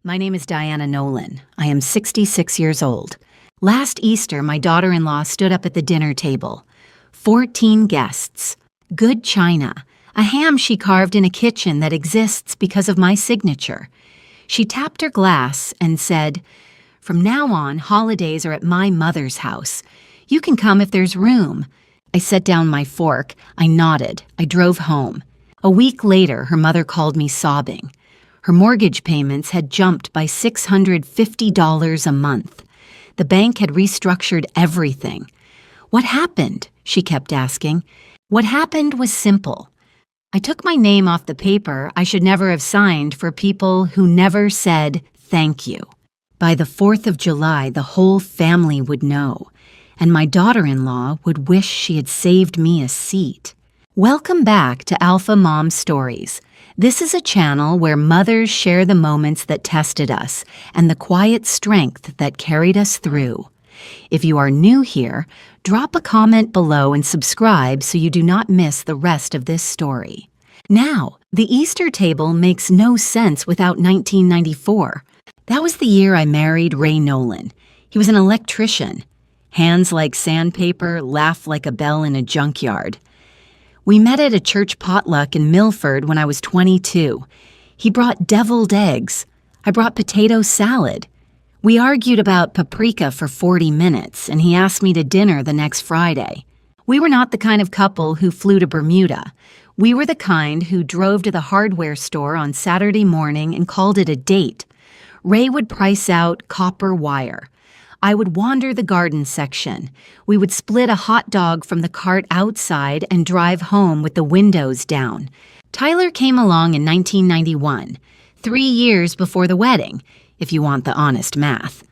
My name is Diana Nolan. I am 66 years old. Last Easter, my daughter-in-law stood up at the dinner table. 14 guests, good china, a ham she carved in a kitchen that exists because of my signature. She tapped her glass and said, "From now on, holidays are at my mother's house. You can come if there's room." I set down my fork. I nodded. I drove home. A week later, her mother called me sobbing. Her mortgage payments had jumped by $650 a month. The bank had restructured everything. "What happened?" she kept asking. What happened was simple. I took my name off the paper I should never have signed for people who never said thank you. By the 4th of July, the whole family would know, and my daughter-in-law would wish she had saved me a seat. Welcome back to Alpha Mom Stories. This is a channel where mothers share the moments that tested us and the quiet strength that carried us through. If you are new here, drop a comment below and subscribe so you do not miss the rest of this story. Now, the Easter table makes no sense without 1994. That was the year I married Ray Nolan. He was an electrician. Hands like sandpaper, laugh like a bell in a junkyard. We met at a church potluck in Milford when I was 22. He brought deviled eggs. I brought potato salad. We argued about paprika for 40 minutes, and he asked me to dinner the next Friday. We were not the kind of couple who flew to Bermuda. We were the kind who drove to the hardware store on Saturday morning and called it a date. Ray would price out copper wire. I would wander the garden section. We would split a hot dog from the cart outside and drive home with the windows down. Tyler came along in 1991, 3 years before the wedding, if you want the honest math.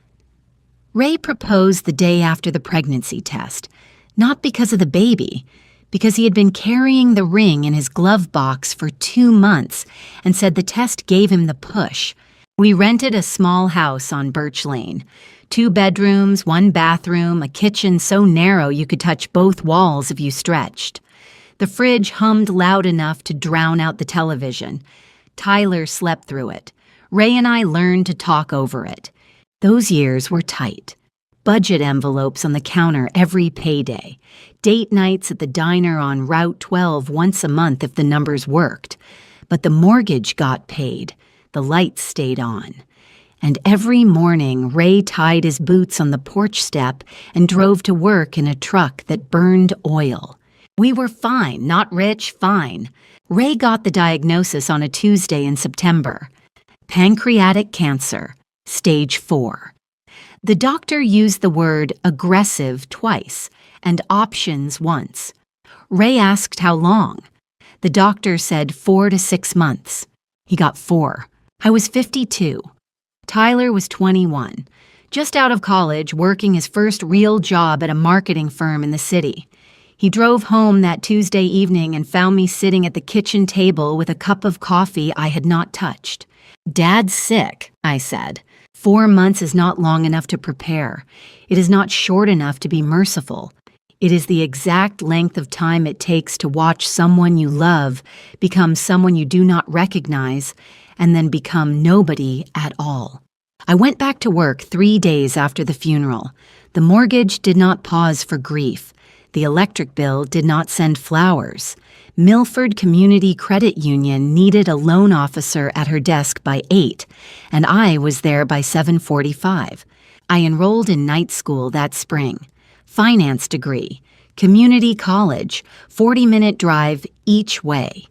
Ray proposed the day after the pregnancy test, not because of the baby, because he had been carrying the ring in his glove box for 2 months and said the test gave him the push. We rented a small house on Birch Lane. 2 bedrooms, 1 bathroom, a kitchen so narrow you could touch both walls if you stretched. The fridge hummed loud enough to drown out the television. Tyler slept through it. Ray and I learned to talk over it. Those years were tight. Budget envelopes on the counter every payday. Date nights at the diner on Route 12 once a month if the numbers worked. But the mortgage got paid. The lights stayed on. And every morning, Ray tied his boots on the porch step and drove to work in a truck that burned oil. We were fine, not rich, fine. Ray got the diagnosis on a Tuesday in September. Pancreatic cancer, stage 4. The doctor used the word aggressive twice and options once. Ray asked how long. The doctor said 4 to 6 months. He got 4. I was 52. Tyler was 21, just out of college, working his first real job at a marketing firm in the city. He drove home that Tuesday evening and found me sitting at the kitchen table with a cup of coffee I had not touched. "Dad's sick," I said. 4 months is not long enough to prepare. It is not short enough to be merciful. It is the exact length of time it takes to watch someone you love become someone you do not recognize and then become nobody at all. I went back to work 3 days after the funeral. The mortgage did not pause for grief. The electric bill did not send flowers. Milford Community Credit Union needed a loan officer at her desk by 8, and I was there by 7:45. I enrolled in night school that spring. Finance degree, community college, 40-minute drive each way.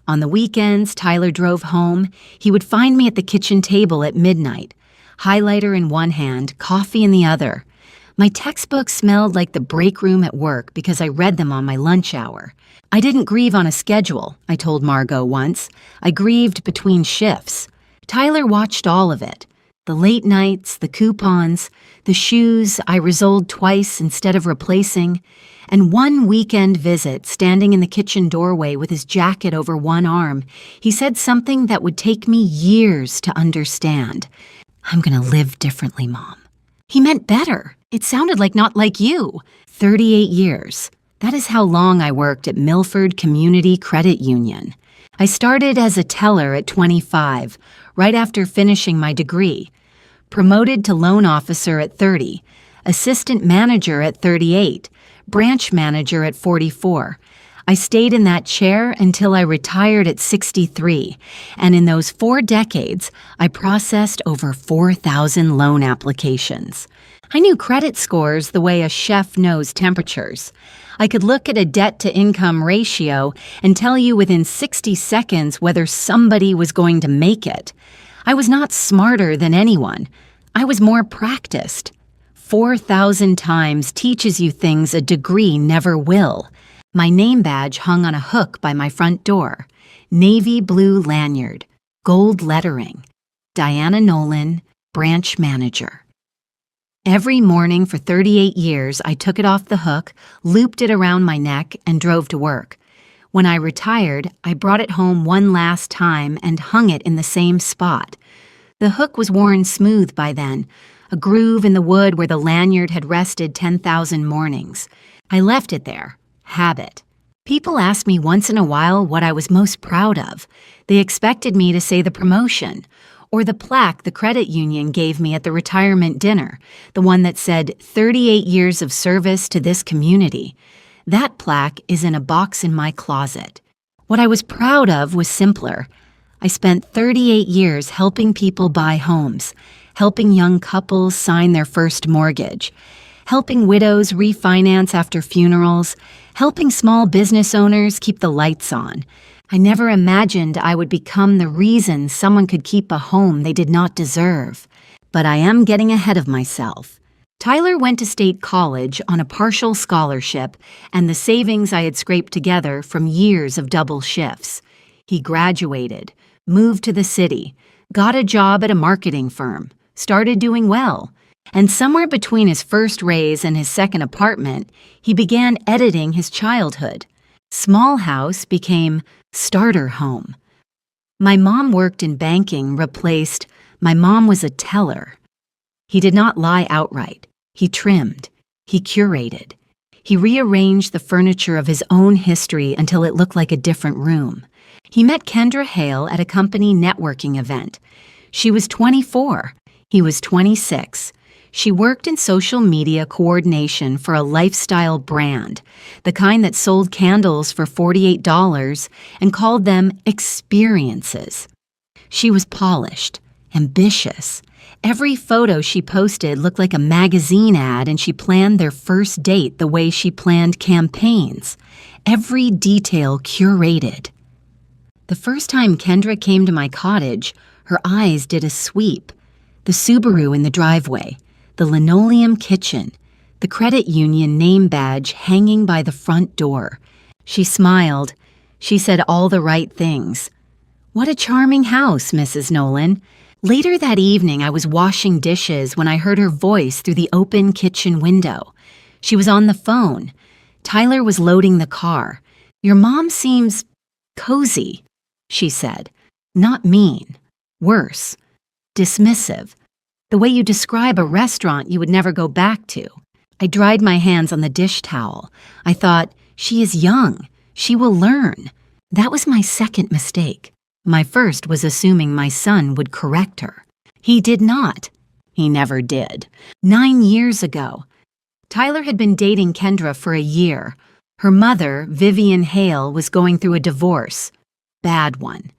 On the weekends, Tyler drove home. He would find me at the kitchen table at midnight, highlighter in one hand, coffee in the other. My textbooks smelled like the break room at work because I read them on my lunch hour. I didn't grieve on a schedule, I told Margot once. I grieved between shifts. Tyler watched all of it. The late nights, the coupons, the shoes I resoled twice instead of replacing, and one weekend visit standing in the kitchen doorway with his jacket over one arm. He said something that would take me years to understand. "I'm gonna live differently, Mom." He meant better. It sounded like not like you. 38 years. That is how long I worked at Milford Community Credit Union. I started as a teller at 25, right after finishing my degree. Promoted to loan officer at 30, assistant manager at 38, branch manager at 44. I stayed in that chair until I retired at 63, and in those 4 decades, I processed over 4,000 loan applications. I knew credit scores the way a chef knows temperatures. I could look at a debt-to-income ratio and tell you within 60 seconds whether somebody was going to make it. I was not smarter than anyone. I was more practiced. 4,000 times teaches you things a degree never will. My name badge hung on a hook by my front door. Navy blue lanyard, gold lettering. Diana Nolan, branch manager. Every morning for 38 years, I took it off the hook, looped it around my neck, and drove to work. When I retired, I brought it home one last time and hung it in the same spot. The hook was worn smooth by then, a groove in the wood where the lanyard had rested 10,000 mornings. I left it there. Habit. People asked me once in a while what I was most proud of. They expected me to say the promotion, or the plaque the credit union gave me at the retirement dinner, the one that said 38 years of service to this community. That plaque is in a box in my closet. What I was proud of was simpler. I spent 38 years helping people buy homes, helping young couples sign their first mortgage, helping widows refinance after funerals, helping small business owners keep the lights on. I never imagined I would become the reason someone could keep a home they did not deserve. But I am getting ahead of myself. Tyler went to state college on a partial scholarship and the savings I had scraped together from years of double shifts. He graduated, moved to the city, got a job at a marketing firm, started doing well. And somewhere between his first raise and his second apartment, he began editing his childhood. Small house became starter home. My mom worked in banking replaced my mom was a teller. He did not lie outright. He trimmed. He curated. He rearranged the furniture of his own history until it looked like a different room. He met Kendra Hale at a company networking event. She was 24. He was 26. She worked in social media coordination for a lifestyle brand, the kind that sold candles for $48 and called them experiences. She was polished, ambitious. Every photo she posted looked like a magazine ad, and she planned their first date the way she planned campaigns. Every detail curated. The first time Kendra came to my cottage, her eyes did a sweep. The Subaru in the driveway, the linoleum kitchen, the credit union name badge hanging by the front door. She smiled. She said all the right things. "What a charming house, Mrs. Nolan." Later that evening, I was washing dishes when I heard her voice through the open kitchen window. She was on the phone. Tyler was loading the car. "Your mom seems cozy," she said. Not mean. Worse. Dismissive. The way you describe a restaurant you would never go back to. I dried my hands on the dish towel. I thought, she is young. She will learn. That was my second mistake. My first was assuming my son would correct her. He did not. He never did. 9 years ago, Tyler had been dating Kendra for a year. Her mother, Vivian Hale, was going through a divorce. Bad one.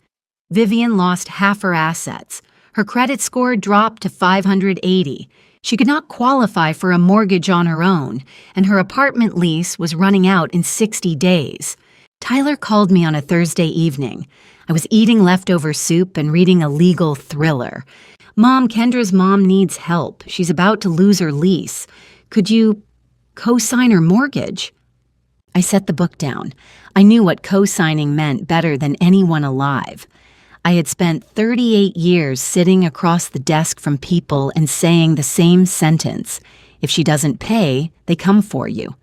Vivian lost half her assets. Her credit score dropped to 580. She could not qualify for a mortgage on her own, and her apartment lease was running out in 60 days. Tyler called me on a Thursday evening. I was eating leftover soup and reading a legal thriller. "Mom, Kendra's mom needs help. She's about to lose her lease. Could you co-sign her mortgage?" I set the book down. I knew what co-signing meant better than anyone alive. I had spent 38 years sitting across the desk from people and saying the same sentence. If she doesn't pay, they come for you.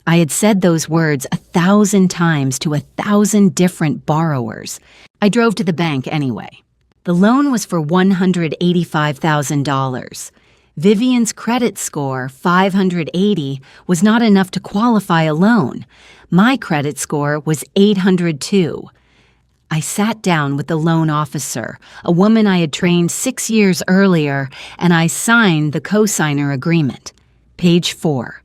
I had said those words 1,000 times to 1,000 different borrowers. I drove to the bank anyway. The loan was for $185,000. Vivian's credit score, 580, was not enough to qualify a loan. My credit score was 802. I sat down with the loan officer, a woman I had trained 6 years earlier, and I signed the co-signer agreement. Page 4.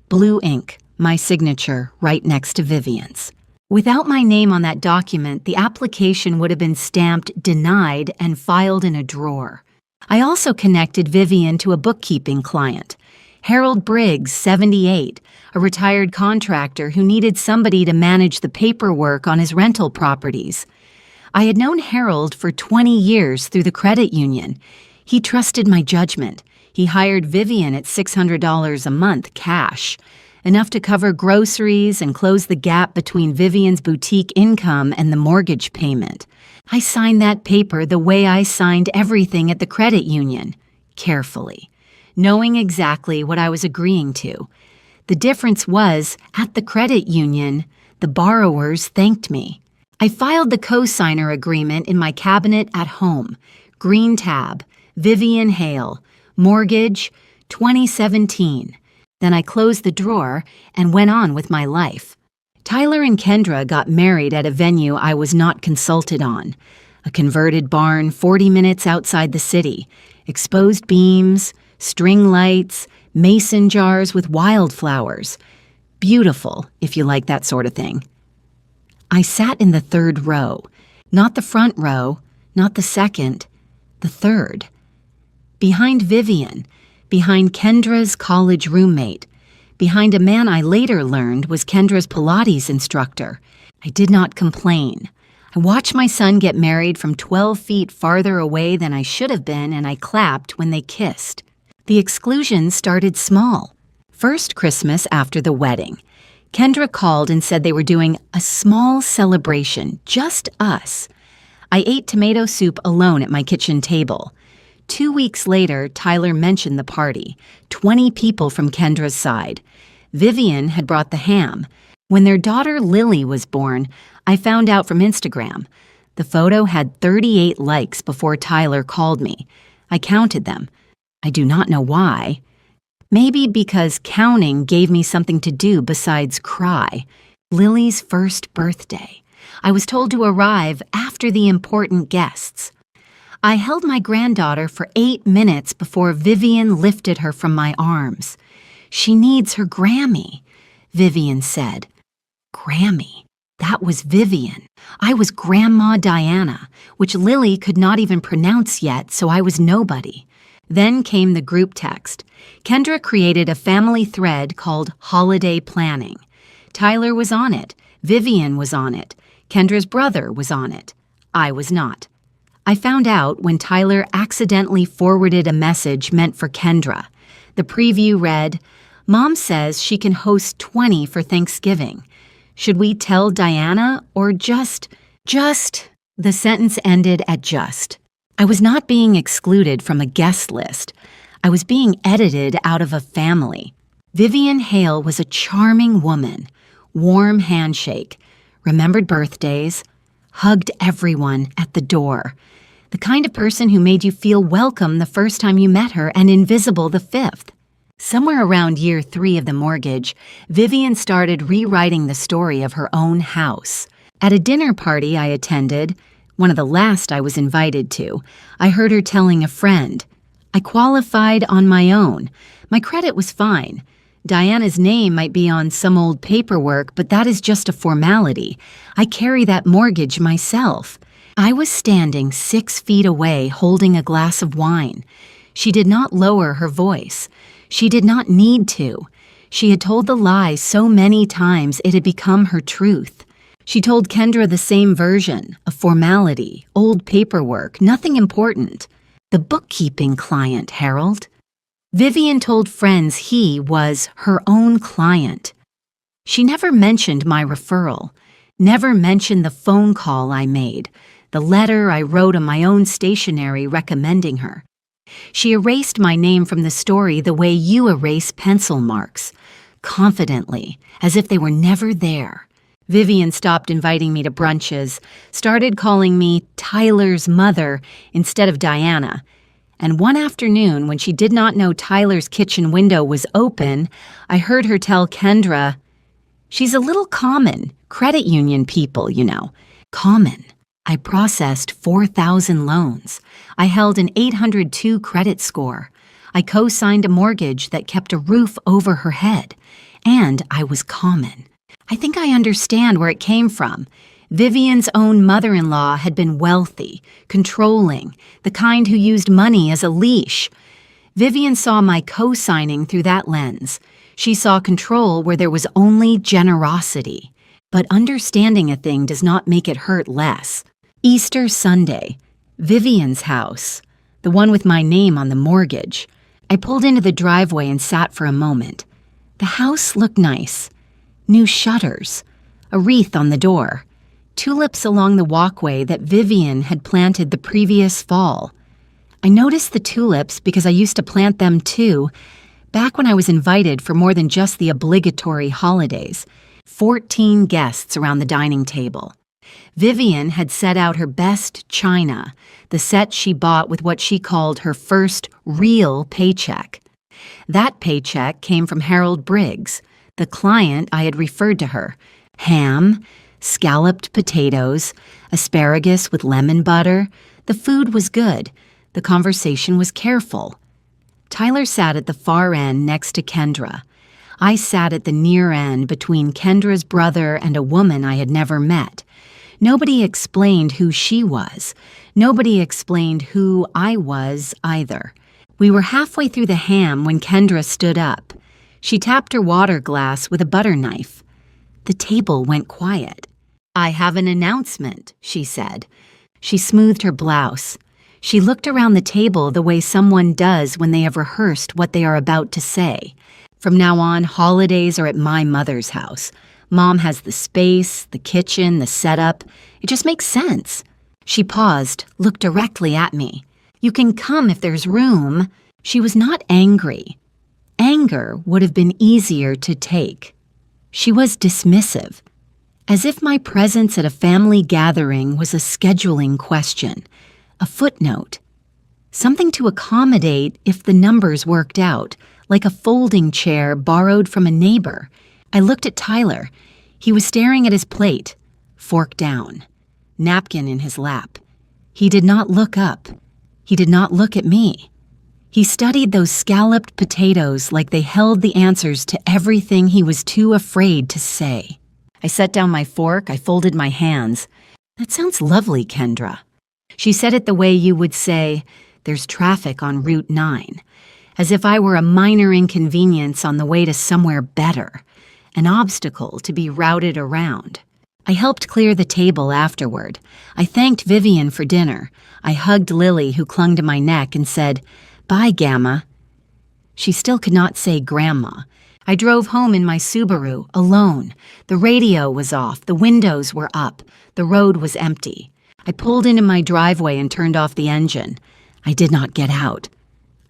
Blue ink, my signature, right next to Vivian's. Without my name on that document, the application would have been stamped denied and filed in a drawer. I also connected Vivian to a bookkeeping client, Harold Briggs, 78, a retired contractor who needed somebody to manage the paperwork on his rental properties. I had known Harold for 20 years through the credit union. He trusted my judgment. He hired Vivian at $600 a month cash, enough to cover groceries and close the gap between Vivian's boutique income and the mortgage payment. I signed that paper the way I signed everything at the credit union, carefully, knowing exactly what I was agreeing to. The difference was, at the credit union, the borrowers thanked me. I filed the co-signer agreement in my cabinet at home. Green tab, Vivian Hale, mortgage, 2017. Then I closed the drawer and went on with my life. Tyler and Kendra got married at a venue I was not consulted on. A converted barn 40 minutes outside the city. Exposed beams, string lights, mason jars with wildflowers. Beautiful, if you like that sort of thing. I sat in the third row. Not the front row, not the second, the third. Behind Vivian, behind Kendra's college roommate, behind a man I later learned was Kendra's Pilates instructor. I did not complain. I watched my son get married from 12 feet farther away than I should have been, and I clapped when they kissed. The exclusions started small. First Christmas after the wedding, Kendra called and said they were doing a small celebration, just us. I ate tomato soup alone at my kitchen table. 2 weeks later, Tyler mentioned the party. 20 people from Kendra's side. Vivian had brought the ham. When their daughter Lily was born, I found out from Instagram. The photo had 38 likes before Tyler called me. I counted them. I do not know why. Maybe because counting gave me something to do besides cry. Lily's first birthday. I was told to arrive after the important guests. I held my granddaughter for 8 minutes before Vivian lifted her from my arms. She needs her Grammy, Vivian said. Grammy. That was Vivian. I was Grandma Diana, which Lily could not even pronounce yet, so I was nobody. Then came the group text. Kendra created a family thread called Holiday Planning. Tyler was on it. Vivian was on it. Kendra's brother was on it. I was not. I found out when Tyler accidentally forwarded a message meant for Kendra. The preview read, "Mom says she can host 20 for Thanksgiving. Should we tell Diana or just? The sentence ended at just. I was not being excluded from a guest list. I was being edited out of a family. Vivian Hale was a charming woman. Warm handshake. Remembered birthdays. Hugged everyone at the door. The kind of person who made you feel welcome the first time you met her and invisible the fifth. Somewhere around year 3 of the mortgage, Vivian started rewriting the story of her own house. At a dinner party I attended, one of the last I was invited to, I heard her telling a friend. I qualified on my own. My credit was fine. Diana's name might be on some old paperwork, but that is just a formality. I carry that mortgage myself. I was standing 6 feet away holding a glass of wine. She did not lower her voice. She did not need to. She had told the lie so many times it had become her truth. She told Kendra the same version, a formality, old paperwork, nothing important. The bookkeeping client, Harold. Vivian told friends he was her own client. She never mentioned my referral, never mentioned the phone call I made, the letter I wrote on my own stationery recommending her. She erased my name from the story the way you erase pencil marks, confidently, as if they were never there. Vivian stopped inviting me to brunches, started calling me Tyler's mother instead of Diana. And one afternoon, when she did not know Tyler's kitchen window was open, I heard her tell Kendra, "She's a little common, credit union people, you know. Common." I processed 4,000 loans. I held an 802 credit score. I co-signed a mortgage that kept a roof over her head. And I was common. I think I understand where it came from. Vivian's own mother-in-law had been wealthy, controlling, the kind who used money as a leash. Vivian saw my co-signing through that lens. She saw control where there was only generosity. But understanding a thing does not make it hurt less. Easter Sunday. Vivian's house. The one with my name on the mortgage. I pulled into the driveway and sat for a moment. The house looked nice. New shutters. A wreath on the door. Tulips along the walkway that Vivian had planted the previous fall. I noticed the tulips because I used to plant them too, back when I was invited for more than just the obligatory holidays. 14 guests around the dining table. Vivian had set out her best china, the set she bought with what she called her first real paycheck. That paycheck came from Harold Briggs, the client I had referred to her. Ham, scalloped potatoes, asparagus with lemon butter. The food was good. The conversation was careful. Tyler sat at the far end next to Kendra. I sat at the near end between Kendra's brother and a woman I had never met. Nobody explained who she was. Nobody explained who I was either. We were halfway through the ham when Kendra stood up. She tapped her water glass with a butter knife. The table went quiet. "I have an announcement," she said. She smoothed her blouse. She looked around the table the way someone does when they have rehearsed what they are about to say. From now on, holidays are at my mother's house. Mom has the space, the kitchen, the setup. It just makes sense. She paused, looked directly at me. "You can come if there's room." She was not angry. Anger would have been easier to take. She was dismissive, as if my presence at a family gathering was a scheduling question, a footnote, something to accommodate if the numbers worked out, like a folding chair borrowed from a neighbor. I looked at Tyler. He was staring at his plate, fork down, napkin in his lap. He did not look up. He did not look at me. He studied those scalloped potatoes like they held the answers to everything he was too afraid to say. I set down my fork. I folded my hands. "That sounds lovely, Kendra." She said it the way you would say, "There's traffic on Route 9, as if I were a minor inconvenience on the way to somewhere better, an obstacle to be routed around. I helped clear the table afterward. I thanked Vivian for dinner. I hugged Lily, who clung to my neck, and said, "Bye, Gamma." She still could not say Grandma. I drove home in my Subaru, alone. The radio was off, the windows were up, the road was empty. I pulled into my driveway and turned off the engine. I did not get out.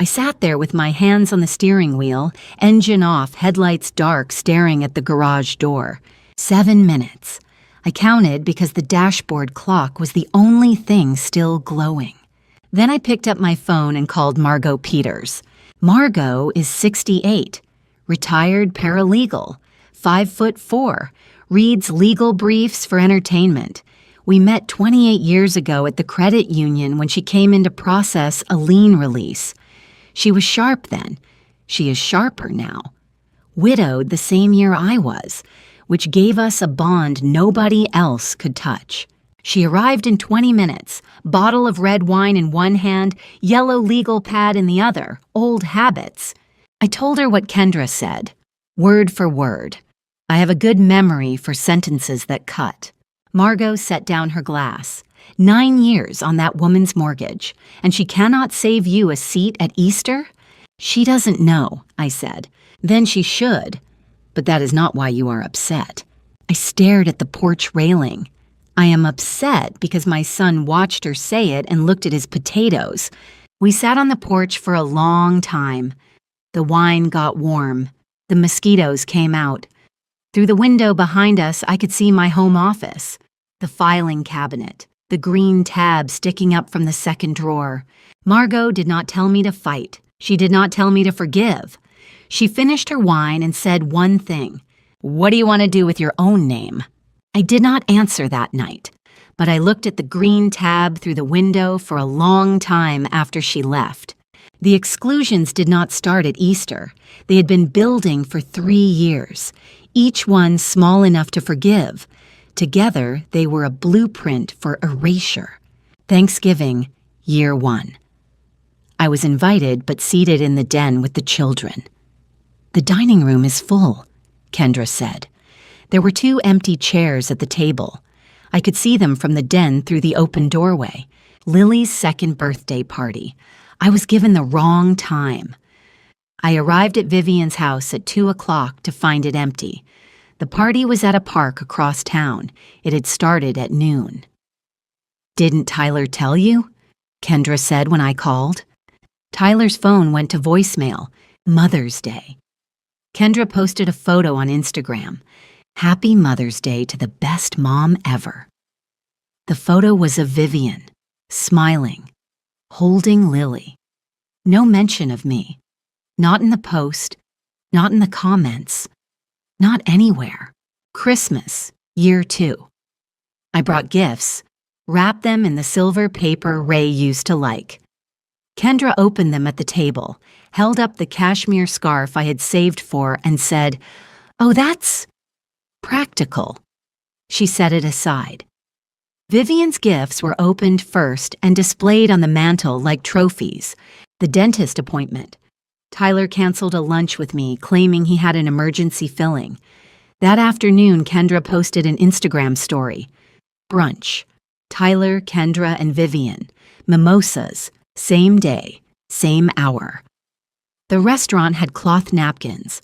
I sat there with my hands on the steering wheel, engine off, headlights dark, staring at the garage door. 7 minutes. I counted because the dashboard clock was the only thing still glowing. Then I picked up my phone and called Margot Peters. Margot is 68, retired paralegal, 5'4", reads legal briefs for entertainment. We met 28 years ago at the credit union when she came in to process a lien release. She was sharp then. She is sharper now. Widowed the same year I was, which gave us a bond nobody else could touch. She arrived in 20 minutes, bottle of red wine in one hand, yellow legal pad in the other, old habits. I told her what Kendra said, word for word. I have a good memory for sentences that cut. Margot set down her glass. 9 years on that woman's mortgage, and she cannot save you a seat at Easter? She doesn't know, I said. Then she should. But that is not why you are upset. I stared at the porch railing. I am upset because my son watched her say it and looked at his potatoes. We sat on the porch for a long time. The wine got warm. The mosquitoes came out. Through the window behind us, I could see my home office, the filing cabinet, the green tab sticking up from the second drawer. Margot did not tell me to fight. She did not tell me to forgive. She finished her wine and said one thing. "What do you want to do with your own name?" I did not answer that night. but I looked at the green tab through the window for a long time after she left. The exclusions did not start at Easter. They had been building for 3 years, each one small enough to forgive. Together, they were a blueprint for erasure. Thanksgiving, year 1. I was invited but seated in the den with the children. "The dining room is full," Kendra said. There were 2 empty chairs at the table. I could see them from the den through the open doorway. Lily's 2nd birthday party. I was given the wrong time. I arrived at Vivian's house at 2 o'clock to find it empty. The party was at a park across town. It had started at noon. "Didn't Tyler tell you?" Kendra said when I called. Tyler's phone went to voicemail. Mother's Day. Kendra posted a photo on Instagram. "Happy Mother's Day to the best mom ever." The photo was of Vivian, smiling, holding Lily. No mention of me. Not in the post, not in the comments, not anywhere. Christmas, year 2. I brought gifts, wrapped them in the silver paper Ray used to like. Kendra opened them at the table, held up the cashmere scarf I had saved for, and said, "Oh, that's practical." She set it aside. Vivian's gifts were opened first and displayed on the mantel like trophies. The dentist appointment. Tyler canceled a lunch with me, claiming he had an emergency filling. That afternoon, Kendra posted an Instagram story. Brunch. Tyler, Kendra, and Vivian. Mimosas. Same day. Same hour. The restaurant had cloth napkins.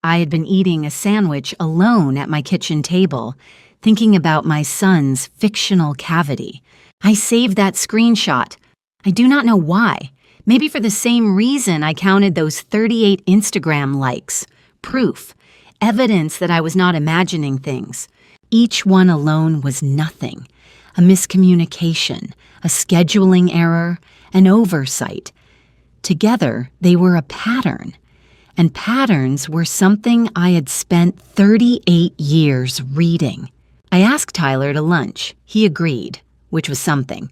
I had been eating a sandwich alone at my kitchen table, thinking about my son's fictional cavity. I saved that screenshot. I do not know why. Maybe for the same reason I counted those 38 Instagram likes. Proof. Evidence that I was not imagining things. Each one alone was nothing. A miscommunication, a scheduling error, an oversight. Together, they were a pattern. And patterns were something I had spent 38 years reading. I asked Tyler to lunch. He agreed, which was something.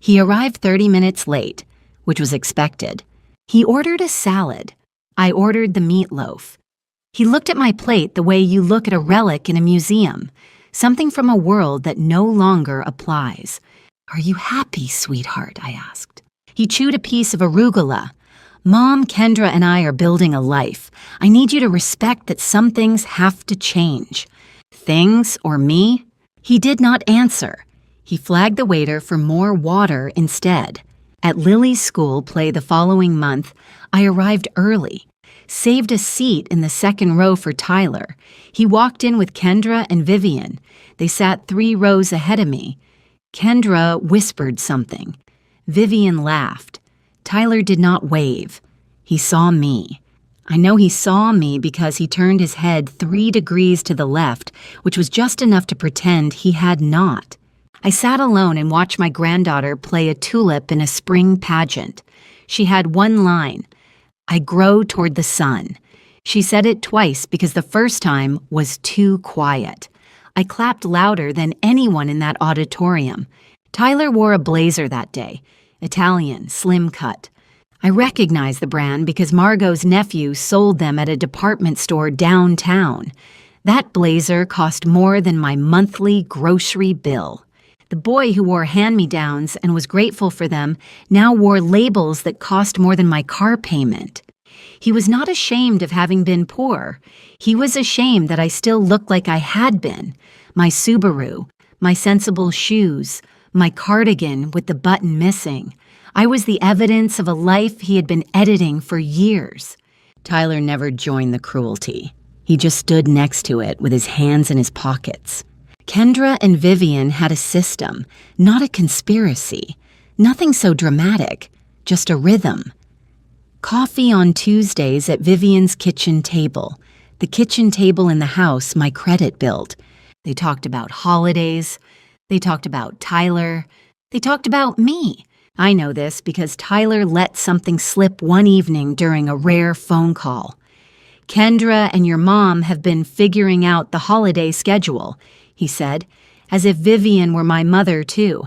He arrived 30 minutes late, which was expected. He ordered a salad. I ordered the meatloaf. He looked at my plate the way you look at a relic in a museum, something from a world that no longer applies. "Are you happy, sweetheart?" I asked. He chewed a piece of arugula. "Mom, Kendra, and I are building a life. I need you to respect that some things have to change." Things or me? He did not answer. He flagged the waiter for more water instead. At Lily's school play the following month, I arrived early, saved a seat in the 2nd row for Tyler. He walked in with Kendra and Vivian. They sat 3 rows ahead of me. Kendra whispered something. Vivian laughed. Tyler did not wave. He saw me. I know he saw me because he turned his head 3 degrees to the left, which was just enough to pretend he had not. I sat alone and watched my granddaughter play a tulip in a spring pageant. She had one line, "I grow toward the sun." She said it twice because the first time was too quiet. I clapped louder than anyone in that auditorium. Tyler wore a blazer that day, Italian, slim cut. I recognized the brand because Margot's nephew sold them at a department store downtown. That blazer cost more than my monthly grocery bill. The boy who wore hand-me-downs and was grateful for them now wore labels that cost more than my car payment. He was not ashamed of having been poor. He was ashamed that I still looked like I had been. My Subaru, my sensible shoes, my cardigan with the button missing. I was the evidence of a life he had been editing for years. Tyler never joined the cruelty. He just stood next to it with his hands in his pockets. Kendra and Vivian had a system, not a conspiracy. Nothing so dramatic, just a rhythm. Coffee on Tuesdays at Vivian's kitchen table, the kitchen table in the house my credit built. They talked about holidays. They talked about Tyler. They talked about me. I know this because Tyler let something slip one evening during a rare phone call. "Kendra and your mom have been figuring out the holiday schedule," he said, as if Vivian were my mother too,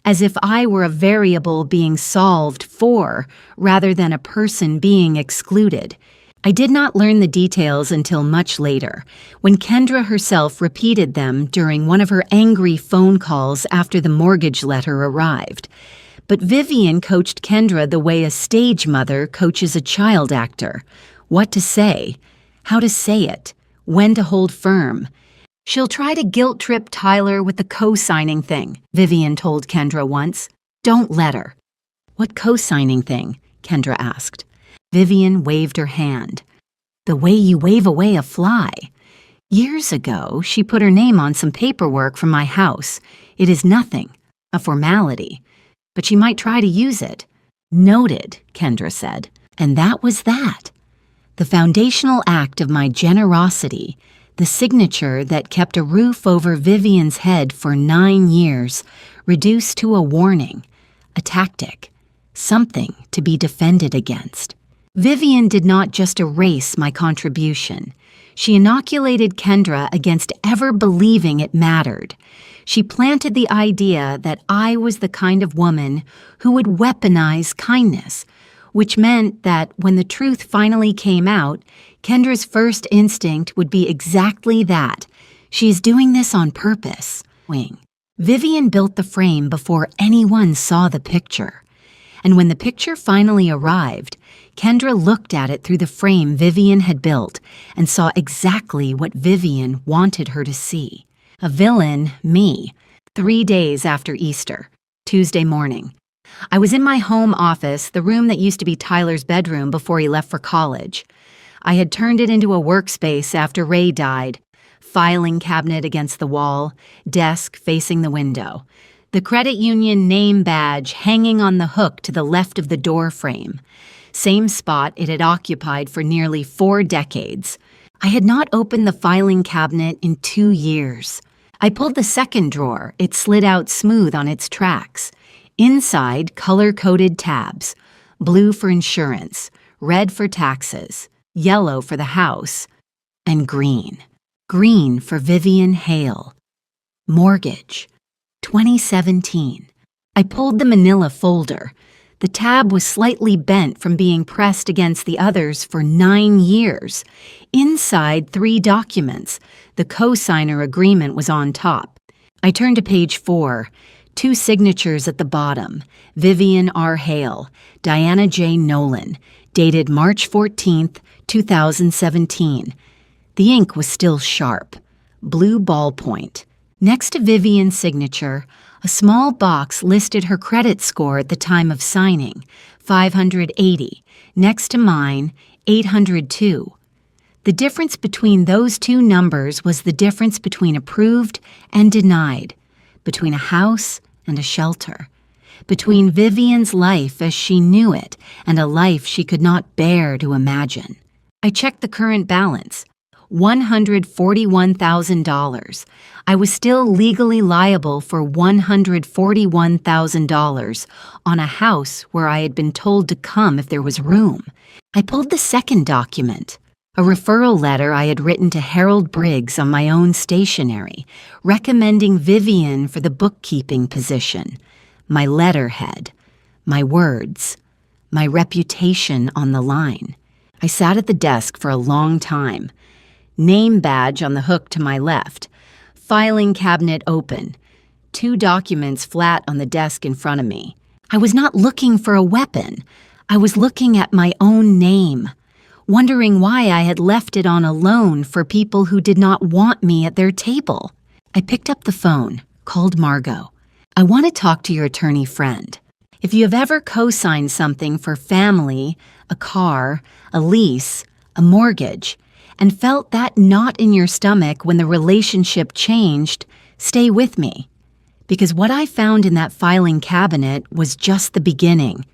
as if I were a variable being solved for rather than a person being excluded. I did not learn the details until much later, when Kendra herself repeated them during one of her angry phone calls after the mortgage letter arrived. But Vivian coached Kendra the way a stage mother coaches a child actor: what to say, how to say it, when to hold firm. "She'll try to guilt-trip Tyler with the co-signing thing," Vivian told Kendra once. "Don't let her." "What co-signing thing?" Kendra asked. Vivian waved her hand. "The way you wave away a fly. Years ago, she put her name on some paperwork from my house. It is nothing, a formality. But she might try to use it." "Noted," Kendra said. And that was that. The foundational act of my generosity, the signature that kept a roof over Vivian's head for 9 years, reduced to a warning, a tactic, something to be defended against. Vivian did not just erase my contribution. She inoculated Kendra against ever believing it mattered. She planted the idea that I was the kind of woman who would weaponize kindness, which meant that when the truth finally came out, Kendra's first instinct would be exactly that. She is doing this on purpose. Vivian built the frame before anyone saw the picture. And when the picture finally arrived, Kendra looked at it through the frame Vivian had built and saw exactly what Vivian wanted her to see. A villain, me, 3 days after Easter, Tuesday morning. I was in my home office, the room that used to be Tyler's bedroom before he left for college. I had turned it into a workspace after Ray died. Filing cabinet against the wall, desk facing the window. The credit union name badge hanging on the hook to the left of the door frame. Same spot it had occupied for nearly 4 decades. I had not opened the filing cabinet in 2 years. I pulled the second drawer. It slid out smooth on its tracks. Inside, color-coded tabs. Blue for insurance, red for taxes, yellow for the house, and green. Green for Vivian Hale. Mortgage. 2017. I pulled the manila folder. The tab was slightly bent from being pressed against the others for 9 years. Inside 3 documents. The co-signer agreement was on top. I turned to page 4. 2 signatures at the bottom. Vivian R. Hale, Diana J. Nolan, dated March 14th, 2017. The ink was still sharp. Blue ballpoint. Next to Vivian's signature, a small box listed her credit score at the time of signing, 580. Next to mine, 802. The difference between those 2 numbers was the difference between approved and denied, between a house and a shelter, between Vivian's life as she knew it and a life she could not bear to imagine. I checked the current balance. $141,000. I was still legally liable for $141,000 on a house where I had been told to come if there was room. I pulled the second document, a referral letter I had written to Harold Briggs on my own stationery, recommending Vivian for the bookkeeping position. My letterhead, my words, my reputation on the line. I sat at the desk for a long time. Name badge on the hook to my left. Filing cabinet open. 2 documents flat on the desk in front of me. I was not looking for a weapon. I was looking at my own name, wondering why I had left it on a loan for people who did not want me at their table. I picked up the phone, called Margot. "I want to talk to your attorney friend. If you have ever co-signed something for family, a car, a lease, a mortgage, and felt that knot in your stomach when the relationship changed, stay with me. Because what I found in that filing cabinet was just the beginning.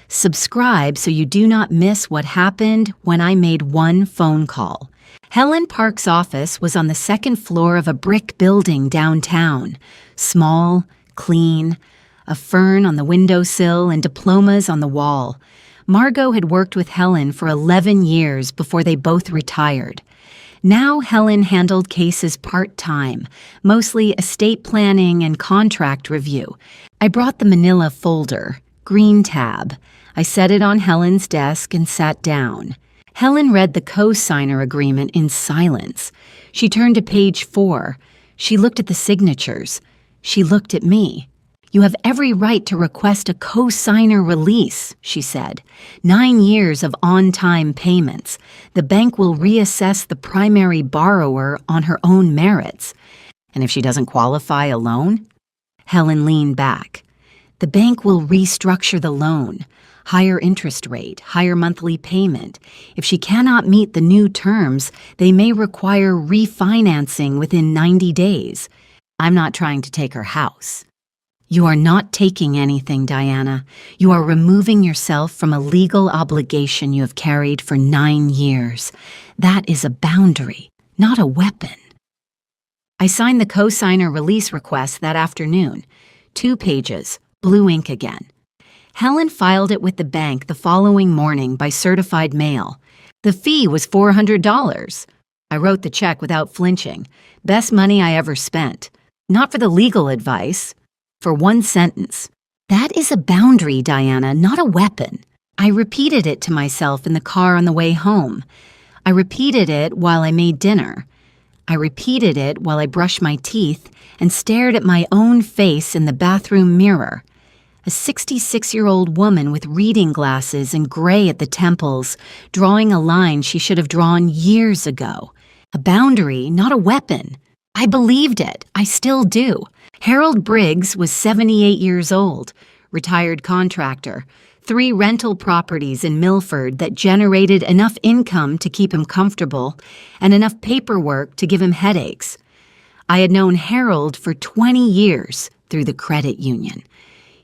Subscribe so you do not miss what happened when I made one phone call." Helen Park's office was on the 2nd floor of a brick building downtown. Small, clean, a fern on the windowsill and diplomas on the wall. Margot had worked with Helen for 11 years before they both retired. Now Helen handled cases part-time, mostly estate planning and contract review. I brought the manila folder, green tab. I set it on Helen's desk and sat down. Helen read the co-signer agreement in silence. She turned to page 4. She looked at the signatures. She looked at me. "You have every right to request a co-signer release," she said. 9 years of on-time payments. The bank will reassess the primary borrower on her own merits. And if she doesn't qualify a loan? Helen leaned back. The bank will restructure the loan. Higher interest rate, higher monthly payment. If she cannot meet the new terms, they may require refinancing within 90 days. I'm not trying to take her house. You are not taking anything, Diana. You are removing yourself from a legal obligation you have carried for 9 years. That is a boundary, not a weapon. I signed the co-signer release request that afternoon. 2 pages, blue ink again. Helen filed it with the bank the following morning by certified mail. The fee was $400. I wrote the check without flinching. Best money I ever spent. Not for the legal advice. For 1 sentence. That is a boundary, Diana, not a weapon. I repeated it to myself in the car on the way home. I repeated it while I made dinner. I repeated it while I brushed my teeth and stared at my own face in the bathroom mirror. A 66-year-old woman with reading glasses and gray at the temples, drawing a line she should have drawn years ago. A boundary, not a weapon. I believed it. I still do. Harold Briggs was 78 years old, retired contractor, 3 rental properties in Milford that generated enough income to keep him comfortable and enough paperwork to give him headaches. I had known Harold for 20 years through the credit union.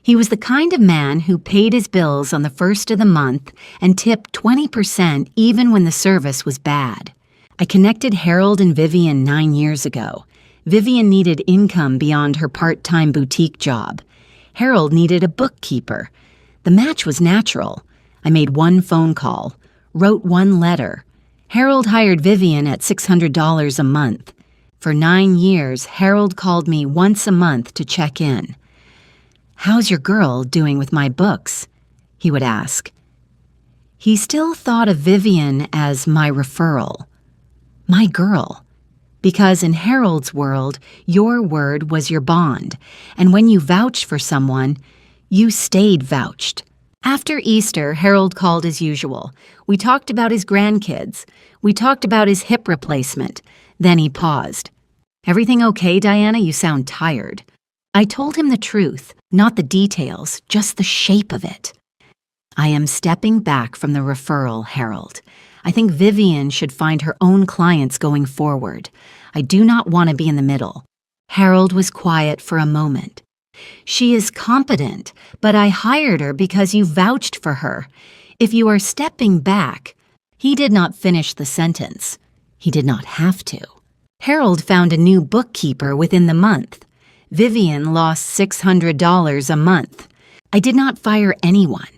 He was the kind of man who paid his bills on the first of the month and tipped 20% even when the service was bad. I connected Harold and Vivian 9 years ago. Vivian needed income beyond her part-time boutique job. Harold needed a bookkeeper. The match was natural. I made 1 phone call, wrote 1 letter. Harold hired Vivian at $600 a month. For 9 years, Harold called me once a month to check in. "How's your girl doing with my books?" he would ask. He still thought of Vivian as my referral. My girl. Because in Harold's world, your word was your bond, and when you vouched for someone, you stayed vouched. After Easter, Harold called as usual. We talked about his grandkids. We talked about his hip replacement. Then he paused. "Everything okay, Diana? You sound tired." I told him the truth, not the details, just the shape of it. "I am stepping back from the referral, Harold. I think Vivian should find her own clients going forward. I do not want to be in the middle." Harold was quiet for a moment. "She is competent, but I hired her because you vouched for her. If you are stepping back..." He did not finish the sentence. He did not have to. Harold found a new bookkeeper within the month. Vivian lost $600 a month. I did not fire anyone.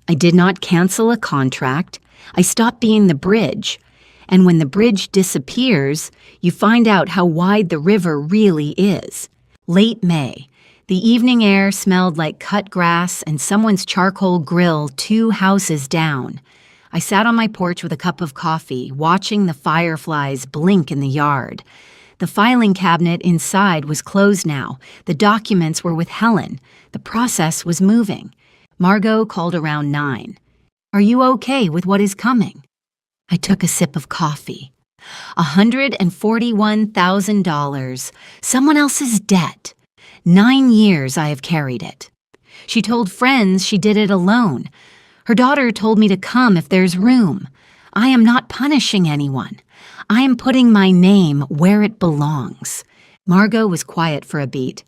I did not cancel a contract. I stopped being the bridge. And when the bridge disappears, you find out how wide the river really is. Late May. The evening air smelled like cut grass and someone's charcoal grill 2 houses down. I sat on my porch with a cup of coffee, watching the fireflies blink in the yard. The filing cabinet inside was closed now. The documents were with Helen. The process was moving. Margot called around 9. "Are you okay with what is coming?" I took a sip of coffee. $141,000. Someone else's debt. 9 years I have carried it. She told friends she did it alone. Her daughter told me to come if there's room. I am not punishing anyone. I am putting my name where it belongs. Margot was quiet for a beat.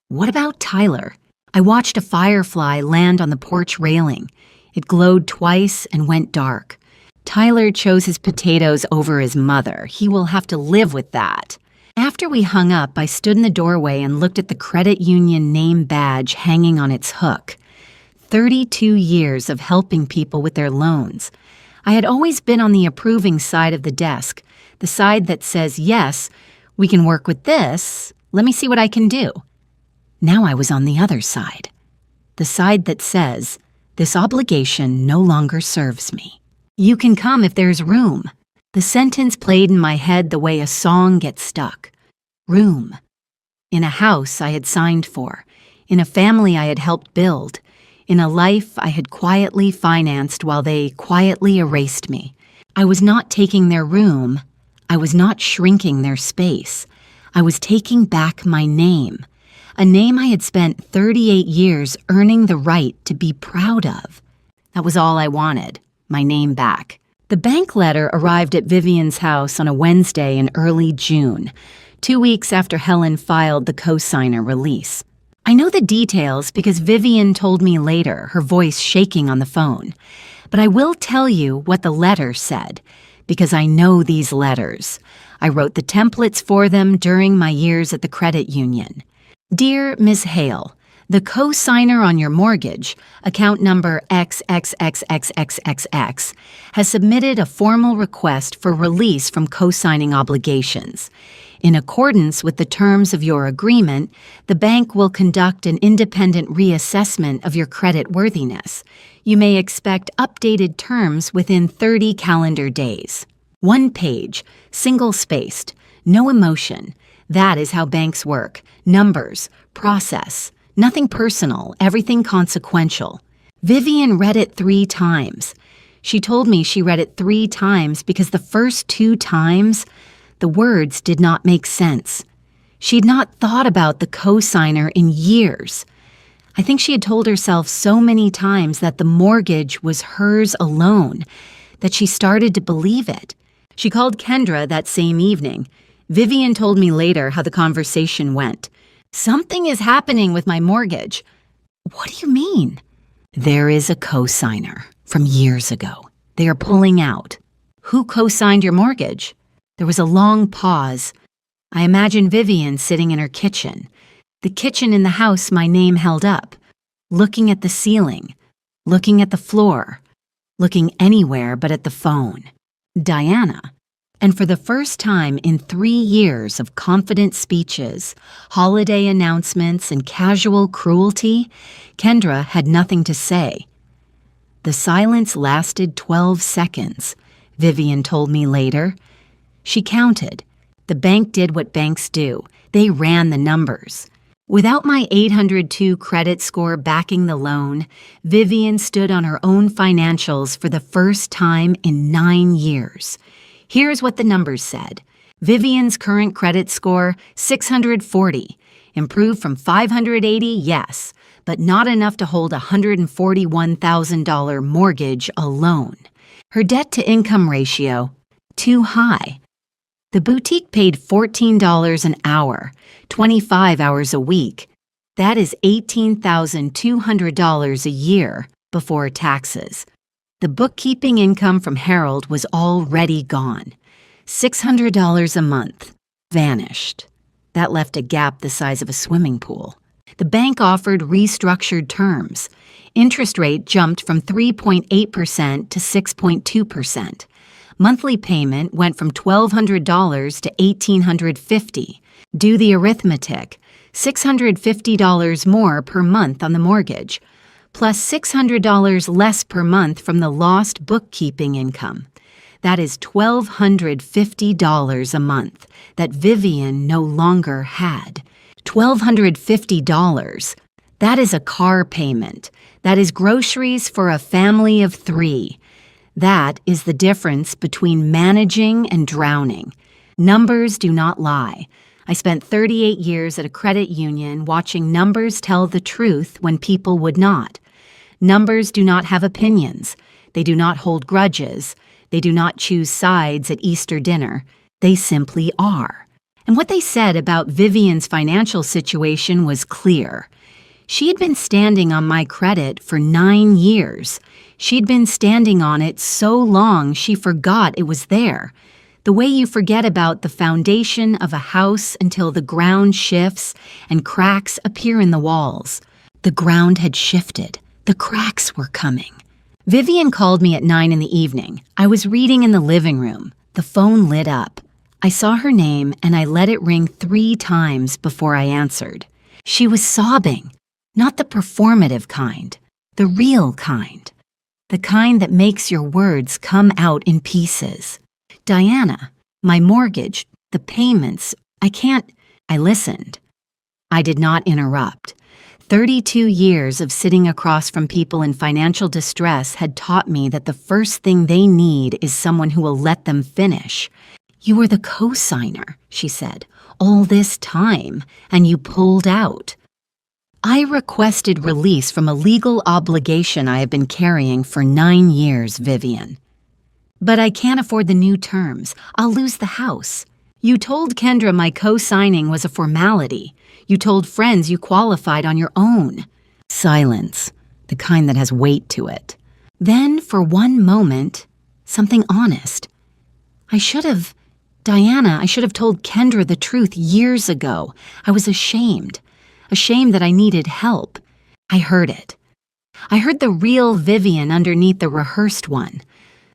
"What about Tyler?" I watched a firefly land on the porch railing. It glowed twice and went dark. "Tyler chose his potatoes over his mother. He will have to live with that." After we hung up, I stood in the doorway and looked at the credit union name badge hanging on its hook. 32 years of helping people with their loans. I had always been on the approving side of the desk, The side that says, yes, we can work with this. Let me see what I can do. Now I was on the other side. The side that says, this obligation no longer serves me. You can come if there's room. The sentence played in my head the way a song gets stuck. Room. In a house I had signed for. In a family I had helped build. In a life I had quietly financed while they quietly erased me. I was not taking their room. I was not shrinking their space. I was taking back my name. A name I had spent 38 years earning the right to be proud of. That was all I wanted, my name back. The bank letter arrived at Vivian's house on a Wednesday in early June, 2 weeks after Helen filed the cosigner release. I know the details because Vivian told me later, her voice shaking on the phone. But I will tell you what the letter said, because I know these letters. I wrote the templates for them during my years at the credit union. Dear Ms. Hale, the co-signer on your mortgage, account number XXXXXXX, has submitted a formal request for release from co-signing obligations. In accordance with the terms of your agreement, the bank will conduct an independent reassessment of your credit worthiness. You may expect updated terms within 30 calendar days. 1 page, single-spaced, no emotion. That is how banks work. Numbers, process, nothing personal, everything consequential. Vivian read it 3 times. She told me she read it 3 times because the first 2 times, the words did not make sense. She had not thought about the cosigner in years. I think she had told herself so many times that the mortgage was hers alone, that she started to believe it. She called Kendra that same evening. Vivian told me later how the conversation went. Something is happening with my mortgage. What do you mean? There is a cosigner from years ago. They are pulling out. Who co-signed your mortgage? There was a long pause. I imagine Vivian sitting in her kitchen. The kitchen in the house my name held up. Looking at the ceiling. Looking at the floor. Looking anywhere but at the phone. Diana. And for the first time in 3 years of confident speeches, holiday announcements, and casual cruelty, Kendra had nothing to say. The silence lasted 12 seconds, Vivian told me later. She counted. The bank did what banks do. They ran the numbers. Without my 802 credit score backing the loan, Vivian stood on her own financials for the first time in 9 years. Here's what the numbers said. Vivian's current credit score, 640. Improved from 580, yes, but not enough to hold a $141,000 mortgage alone. Her debt-to-income ratio, too high. The boutique paid $14 an hour, 25 hours a week. That is $18,200 a year before taxes. The bookkeeping income from Harold was already gone. $600 a month. Vanished. That left a gap the size of a swimming pool. The bank offered restructured terms. Interest rate jumped from 3.8% to 6.2%. Monthly payment went from $1,200 to $1,850. Do the arithmetic. $650 more per month on the mortgage, plus $600 less per month from the lost bookkeeping income. That is $1,250 a month that Vivian no longer had. $1,250. That is a car payment. That is groceries for a family of 3. That is the difference between managing and drowning. Numbers do not lie. I spent 38 years at a credit union watching numbers tell the truth when people would not. Numbers do not have opinions. They do not hold grudges. They do not choose sides at Easter dinner. They simply are. And what they said about Vivian's financial situation was clear. She had been standing on my credit for 9 years. She'd been standing on it so long she forgot it was there. The way you forget about the foundation of a house until the ground shifts and cracks appear in the walls. The ground had shifted. The cracks were coming. Vivian called me at 9 in the evening. I was reading in the living room. The phone lit up. I saw her name and I let it ring 3 times before I answered. She was sobbing, not the performative kind, the real kind. The kind that makes your words come out in pieces. Diana, my mortgage, the payments, I listened. I did not interrupt. 32 years of sitting across from people in financial distress had taught me that the first thing they need is someone who will let them finish. You were the co-signer, she said, all this time, and you pulled out. I requested release from a legal obligation I have been carrying for 9 years, Vivian. But I can't afford the new terms. I'll lose the house. You told Kendra my co-signing was a formality. You told friends you qualified on your own. Silence, the kind that has weight to it. Then, for one moment, something honest. Diana, I should have told Kendra the truth years ago. I was ashamed that I needed help. I heard it. I heard the real Vivian underneath the rehearsed one.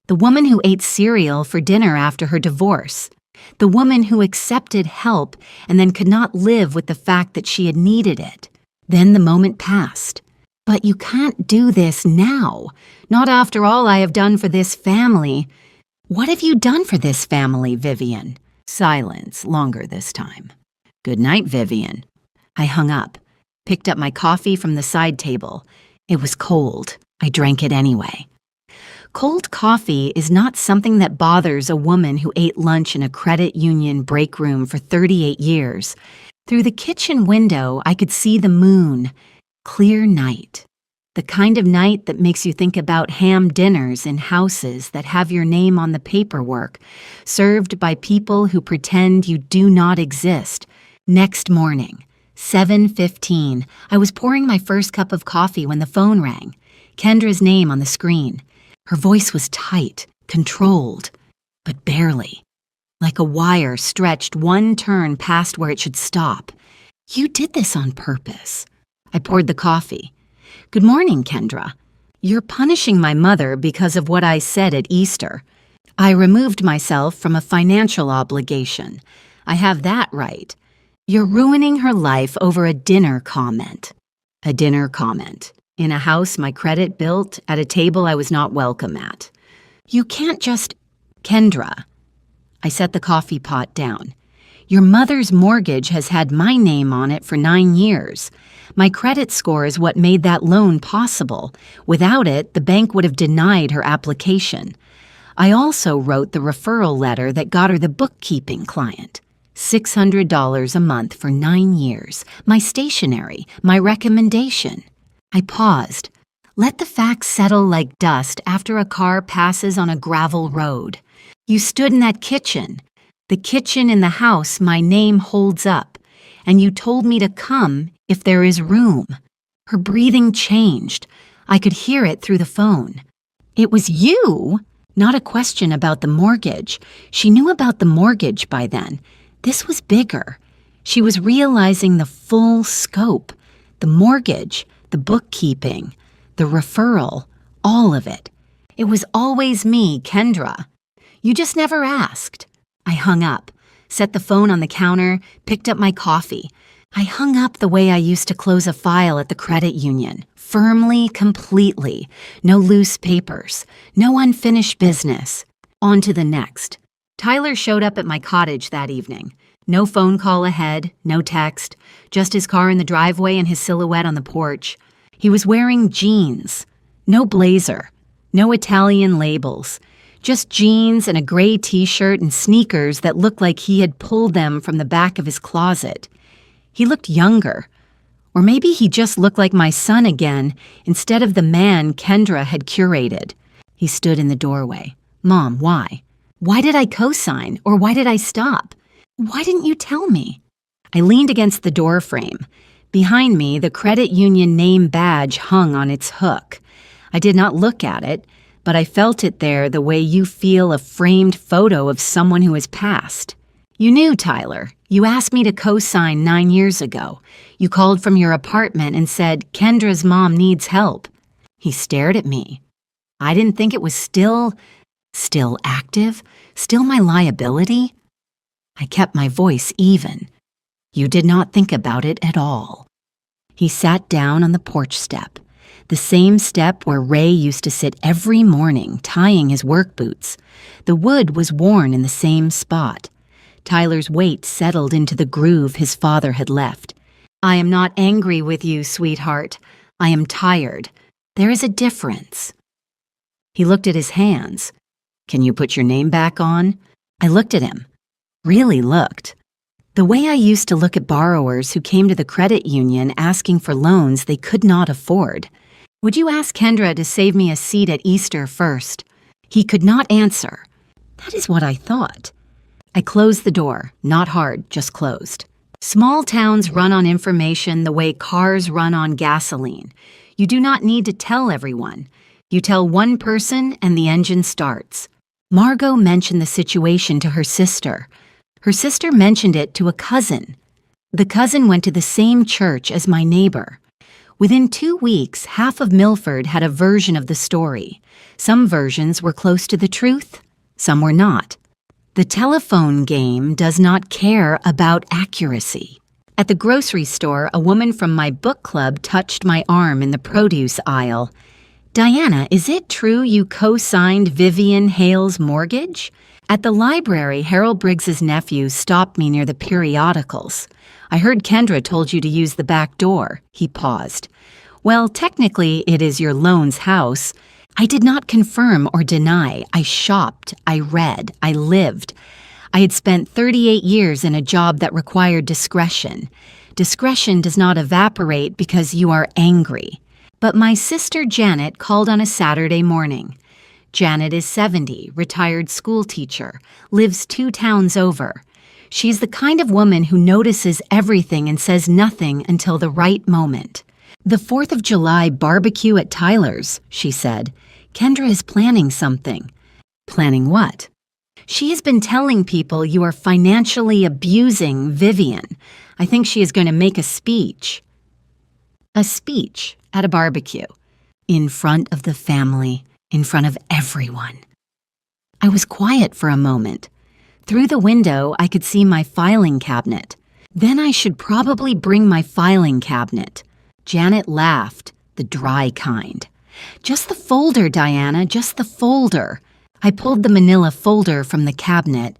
The woman who ate cereal for dinner after her divorce. The woman who accepted help and then could not live with the fact that she had needed it. Then the moment passed. But you can't do this now. Not after all I have done for this family. What have you done for this family, Vivian? Silence, longer this time. Good night, Vivian. I hung up, picked up my coffee from the side table. It was cold. I drank it anyway. Cold coffee is not something that bothers a woman who ate lunch in a credit union break room for 38 years. Through the kitchen window, I could see the moon. Clear night. The kind of night that makes you think about ham dinners in houses that have your name on the paperwork, served by people who pretend you do not exist. Next morning, 7:15, I was pouring my first cup of coffee when the phone rang. Kendra's name on the screen. Her voice was tight, controlled, but barely. Like a wire stretched one turn past where it should stop. You did this on purpose. I poured the coffee. Good morning, Kendra. You're punishing my mother because of what I said at Easter. I removed myself from a financial obligation. I have that right. You're ruining her life over a dinner comment. A dinner comment. In a house my credit built, at a table I was not welcome at. You can't just... Kendra. I set the coffee pot down. Your mother's mortgage has had my name on it for 9 years. My credit score is what made that loan possible. Without it, the bank would have denied her application. I also wrote the referral letter that got her the bookkeeping client. $600 a month for 9 years. My stationery, my recommendation. I paused. Let the facts settle like dust after a car passes on a gravel road. You stood in that kitchen. The kitchen in the house my name holds up. And you told me to come if there is room. Her breathing changed. I could hear it through the phone. It was you? Not a question about the mortgage. She knew about the mortgage by then. This was bigger. She was realizing the full scope. The mortgage, the bookkeeping, the referral, all of it. It was always me, Kendra. You just never asked. I hung up, set the phone on the counter, picked up my coffee. I hung up the way I used to close a file at the credit union, firmly, completely. No loose papers, no unfinished business. On to the next. Tyler showed up at my cottage that evening. No phone call ahead, no text, just his car in the driveway and his silhouette on the porch. He was wearing jeans, no blazer, no Italian labels, just jeans and a gray t-shirt and sneakers that looked like he had pulled them from the back of his closet. He looked younger, or maybe he just looked like my son again instead of the man Kendra had curated. He stood in the doorway. Mom, why? Why did I co-sign, or why did I stop? Why didn't you tell me? I leaned against the door frame. Behind me, the credit union name badge hung on its hook. I did not look at it, but I felt it there the way you feel a framed photo of someone who has passed. You knew, Tyler. You asked me to co-sign 9 years ago. You called from your apartment and said, Kendra's mom needs help. He stared at me. I didn't think it was still active, still my liability. I kept my voice even. You did not think about it at all. He sat down on the porch step, the same step where Ray used to sit every morning tying his work boots. The wood was worn in the same spot. Tyler's weight settled into the groove his father had left. I am not angry with you, sweetheart. I am tired. There is a difference. He looked at his hands. Can you put your name back on? I looked at him. Really looked. The way I used to look at borrowers who came to the credit union asking for loans they could not afford. Would you ask Kendra to save me a seat at Easter first? He could not answer. That is what I thought. I closed the door, not hard, just closed. Small towns run on information the way cars run on gasoline. You do not need to tell everyone. You tell one person and the engine starts. Margot mentioned the situation to her sister. Her sister mentioned it to a cousin. The cousin went to the same church as my neighbor. Within 2 weeks, half of Milford had a version of the story. Some versions were close to the truth, some were not. The telephone game does not care about accuracy. At the grocery store, a woman from my book club touched my arm in the produce aisle. Diana, is it true you co-signed Vivian Hale's mortgage? At the library, Harold Briggs's nephew stopped me near the periodicals. I heard Kendra told you to use the back door. He paused. Well, technically, it is your loan's house. I did not confirm or deny. I shopped, I read, I lived. I had spent 38 years in a job that required discretion. Discretion does not evaporate because you are angry. But my sister Janet called on a Saturday morning. Janet is 70, retired school teacher, lives 2 towns over. She's the kind of woman who notices everything and says nothing until the right moment. The 4th of July barbecue at Tyler's, she said. Kendra is planning something. Planning what? She has been telling people you are financially abusing Vivian. I think she is going to make a speech. A speech at a barbecue. In front of the family. In front of everyone. I was quiet for a moment. Through the window, I could see my filing cabinet. Then I should probably bring my filing cabinet. Janet laughed, the dry kind. Just the folder, Diana, just the folder. I pulled the manila folder from the cabinet,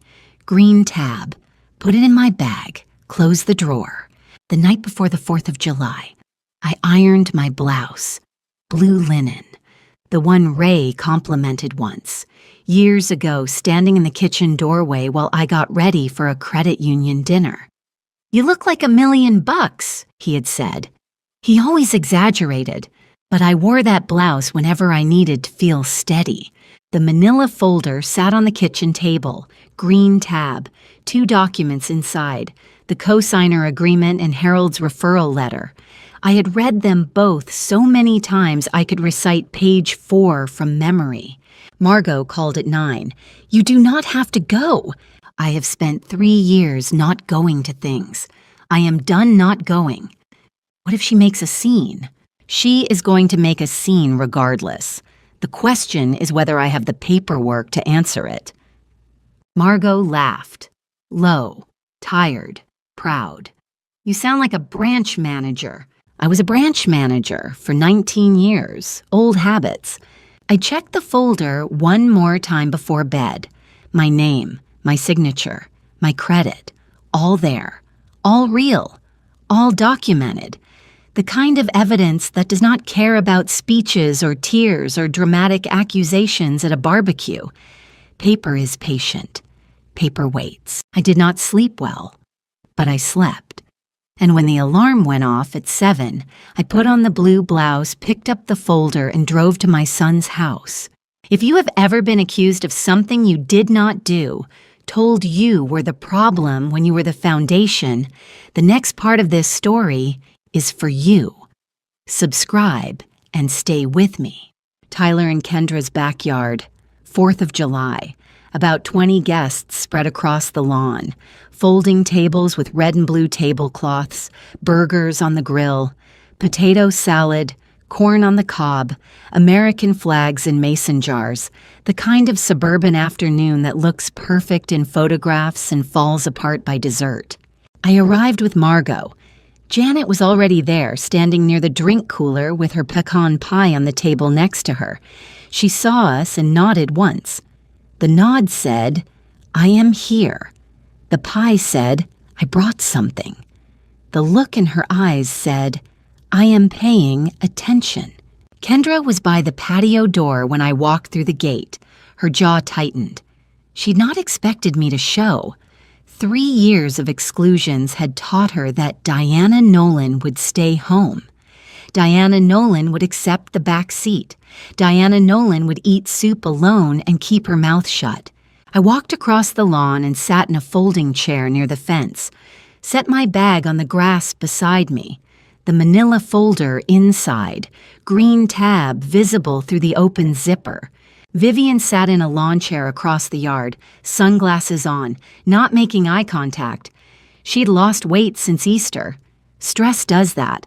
green tab, put it in my bag, closed the drawer. The night before the 4th of July, I ironed my blouse, blue linen. The one Ray complimented once, years ago standing in the kitchen doorway while I got ready for a credit union dinner. You look like $1 million, he had said. He always exaggerated, but I wore that blouse whenever I needed to feel steady. The manila folder sat on the kitchen table, green tab, 2 documents inside, the cosigner agreement and Harold's referral letter. I had read them both so many times I could recite page 4 from memory. Margot called at 9. You do not have to go. I have spent 3 years not going to things. I am done not going. What if she makes a scene? She is going to make a scene regardless. The question is whether I have the paperwork to answer it. Margot laughed. Low, tired, proud. You sound like a branch manager. I was a branch manager for 19 years, old habits. I checked the folder one more time before bed. My name, my signature, my credit, all there, all real, all documented. The kind of evidence that does not care about speeches or tears or dramatic accusations at a barbecue. Paper is patient. Paper waits. I did not sleep well, but I slept. And when the alarm went off at 7, I put on the blue blouse, picked up the folder, and drove to my son's house. If you have ever been accused of something you did not do, told you were the problem when you were the foundation, the next part of this story is for you. Subscribe and stay with me. Tyler and Kendra's backyard, 4th of July. About 20 guests spread across the lawn, folding tables with red and blue tablecloths, burgers on the grill, potato salad, corn on the cob, American flags in mason jars, the kind of suburban afternoon that looks perfect in photographs and falls apart by dessert. I arrived with Margot. Janet was already there, standing near the drink cooler with her pecan pie on the table next to her. She saw us and nodded once. The nod said, "I am here." The pie said, "I brought something." The look in her eyes said, "I am paying attention." Kendra was by the patio door when I walked through the gate. Her jaw tightened. She'd not expected me to show. 3 years of exclusions had taught her that Diana Nolan would stay home. Diana Nolan would accept the back seat. Diana Nolan would eat soup alone and keep her mouth shut. I walked across the lawn and sat in a folding chair near the fence, set my bag on the grass beside me, the manila folder inside, green tab visible through the open zipper. Vivian sat in a lawn chair across the yard, sunglasses on, not making eye contact. She'd lost weight since Easter. Stress does that.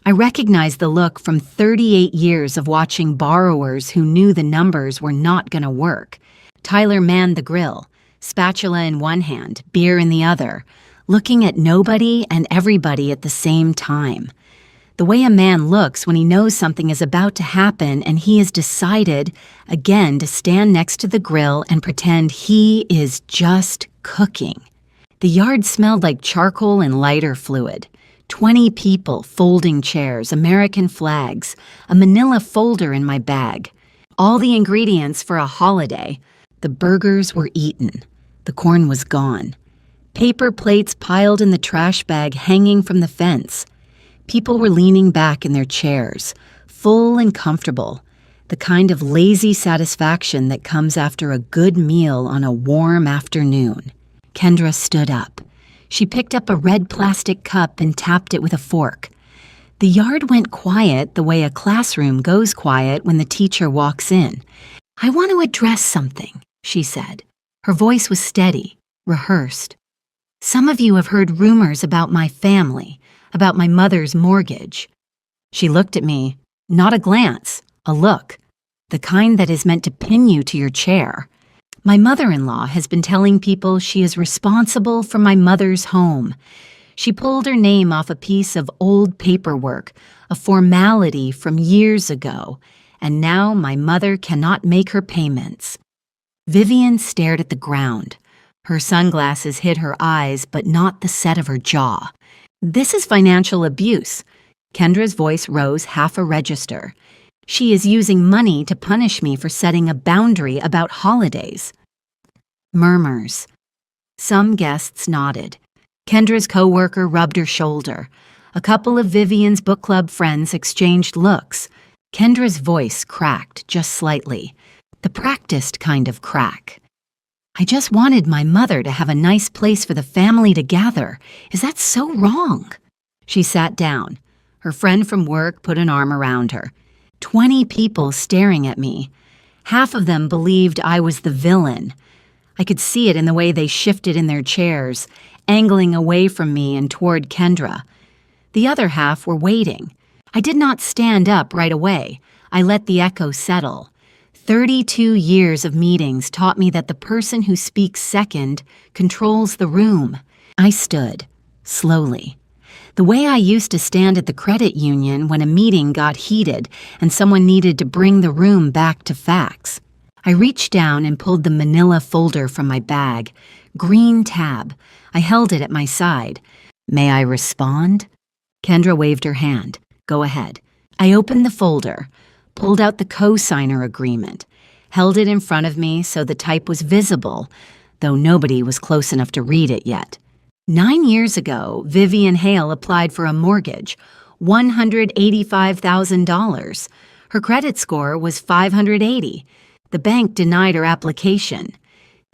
I recognized the look from 38 years of watching borrowers who knew the numbers were not going to work. Tyler manned the grill, spatula in one hand, beer in the other, looking at nobody and everybody at the same time. The way a man looks when he knows something is about to happen and he has decided, again, to stand next to the grill and pretend he is just cooking. The yard smelled like charcoal and lighter fluid. 20 people, folding chairs, American flags, a manila folder in my bag. All the ingredients for a holiday. The burgers were eaten. The corn was gone. Paper plates piled in the trash bag hanging from the fence. People were leaning back in their chairs, full and comfortable, the kind of lazy satisfaction that comes after a good meal on a warm afternoon. Kendra stood up. She picked up a red plastic cup and tapped it with a fork. The yard went quiet the way a classroom goes quiet when the teacher walks in. "I want to address something," she said. Her voice was steady, rehearsed. "Some of you have heard rumors about my family, about my mother's mortgage." She looked at me, not a glance, a look, the kind that is meant to pin you to your chair. "My mother-in-law has been telling people she is responsible for my mother's home. She pulled her name off a piece of old paperwork, a formality from years ago, and now my mother cannot make her payments." Vivian stared at the ground. Her sunglasses hid her eyes, but not the set of her jaw. "This is financial abuse." Kendra's voice rose half a register. "She is using money to punish me for setting a boundary about holidays." Murmurs. Some guests nodded. Kendra's coworker rubbed her shoulder. A couple of Vivian's book club friends exchanged looks. Kendra's voice cracked just slightly, the practiced kind of crack. "I just wanted my mother to have a nice place for the family to gather. Is that so wrong?" She sat down. Her friend from work put an arm around her. 20 people staring at me. Half of them believed I was the villain. I could see it in the way they shifted in their chairs, angling away from me and toward Kendra. The other half were waiting. I did not stand up right away. I let the echo settle. 32 years of meetings taught me that the person who speaks second controls the room. I stood, slowly. The way I used to stand at the credit union when a meeting got heated and someone needed to bring the room back to facts. I reached down and pulled the manila folder from my bag. Green tab. I held it at my side. "May I respond?" Kendra waved her hand. "Go ahead." I opened the folder, pulled out the co-signer agreement, held it in front of me so the type was visible, though nobody was close enough to read it yet. 9 years ago, Vivian Hale applied for a mortgage, $185,000. Her credit score was 580. The bank denied her application.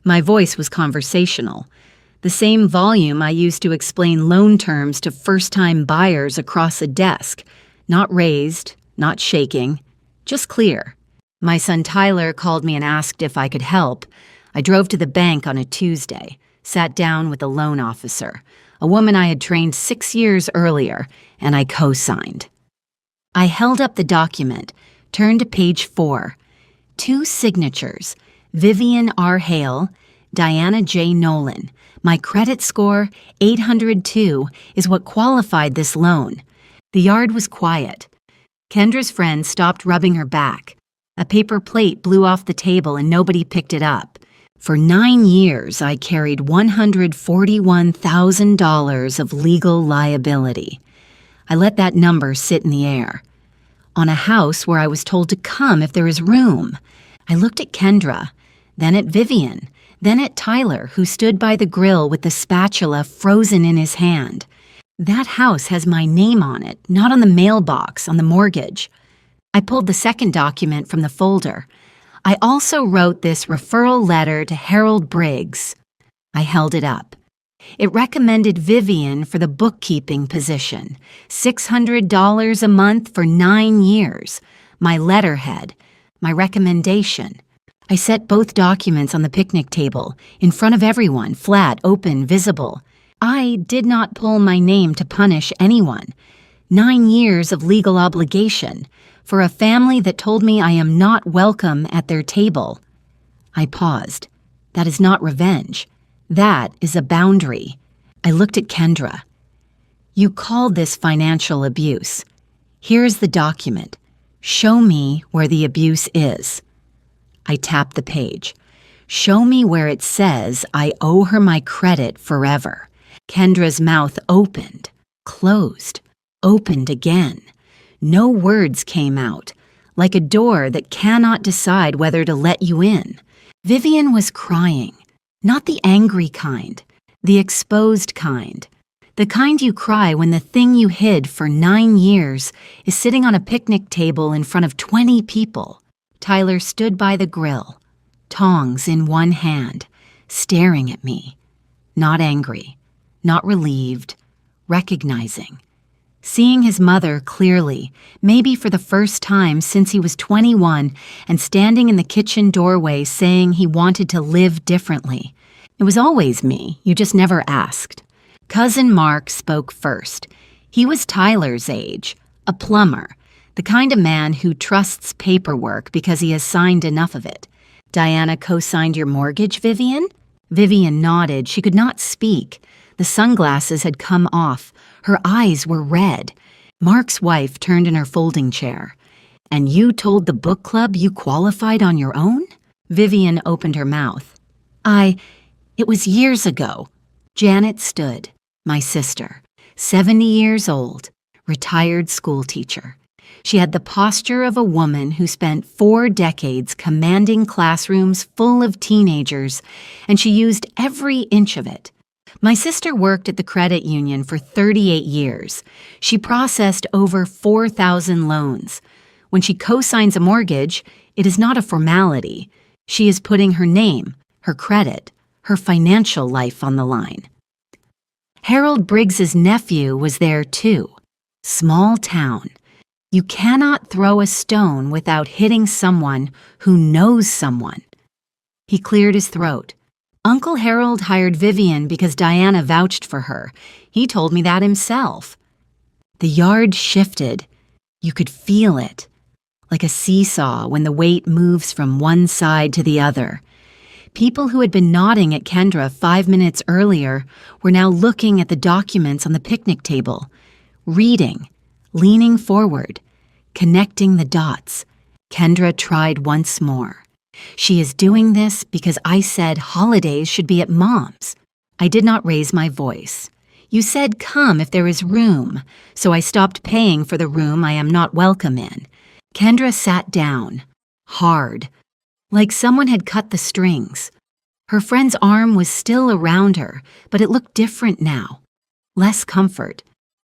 My voice was conversational, the same volume I used to explain loan terms to first-time buyers across a desk, not raised, not shaking, just clear. My son Tyler called me and asked if I could help. I drove to the bank on a Tuesday, sat down with the loan officer, a woman I had trained 6 years earlier, and I co-signed. I held up the document, turned to page 4. 2 signatures, Vivian R. Hale, Diana J. Nolan. My credit score, 802, is what qualified this loan. The yard was quiet. Kendra's friend stopped rubbing her back. A paper plate blew off the table and nobody picked it up. For 9 years, I carried $141,000 of legal liability. I let that number sit in the air. On a house where I was told to come if there is room. I looked at Kendra, then at Vivian, then at Tyler, who stood by the grill with the spatula frozen in his hand. That house has my name on it, not on the mailbox, on the mortgage. I pulled the second document from the folder. I also wrote this referral letter to Harold Briggs. I held it up. It recommended Vivian for the bookkeeping position, $600 a month for 9 years. My letterhead, my recommendation. I set both documents on the picnic table, in front of everyone, flat, open, visible. I did not pull my name to punish anyone. 9 years of legal obligation for a family that told me I am not welcome at their table. I paused. That is not revenge. That is a boundary. I looked at Kendra. You called this financial abuse. Here's the document. Show me where the abuse is. I tapped the page. Show me where it says I owe her my credit forever. Kendra's mouth opened, closed, opened again. No words came out, like a door that cannot decide whether to let you in. Vivian was crying. Not the angry kind, the exposed kind. The kind you cry when the thing you hid for 9 years is sitting on a picnic table in front of 20 people. Tyler stood by the grill, tongs in one hand, staring at me. Not angry, not relieved, recognizing. Seeing his mother clearly, maybe for the first time since he was 21, and standing in the kitchen doorway saying he wanted to live differently. It was always me, you just never asked. Cousin Mark spoke first. He was Tyler's age, a plumber, the kind of man who trusts paperwork because he has signed enough of it. Diana co-signed your mortgage, Vivian? Vivian nodded. She could not speak. The sunglasses had come off. Her eyes were red. Mark's wife turned in her folding chair. And you told the book club you qualified on your own? Vivian opened her mouth. It was years ago. Janet stood, my sister, 70 years old, retired schoolteacher. She had the posture of a woman who spent 4 decades commanding classrooms full of teenagers, and she used every inch of it. My sister worked at the credit union for 38 years. She processed over 4,000 loans. When she co-signs a mortgage, it is not a formality. She is putting her name, her credit, her financial life on the line. Harold Briggs's nephew was there too. Small town. You cannot throw a stone without hitting someone who knows someone. He cleared his throat. Uncle Harold hired Vivian because Diana vouched for her. He told me that himself. The yard shifted. You could feel it, like a seesaw when the weight moves from one side to the other. People who had been nodding at Kendra 5 minutes earlier were now looking at the documents on the picnic table, reading, leaning forward, connecting the dots. Kendra tried once more. She is doing this because I said holidays should be at Mom's. I did not raise my voice. You said come if there is room, so I stopped paying for the room I am not welcome in. Kendra sat down, hard, like someone had cut the strings. Her friend's arm was still around her, but it looked different now. Less comfort,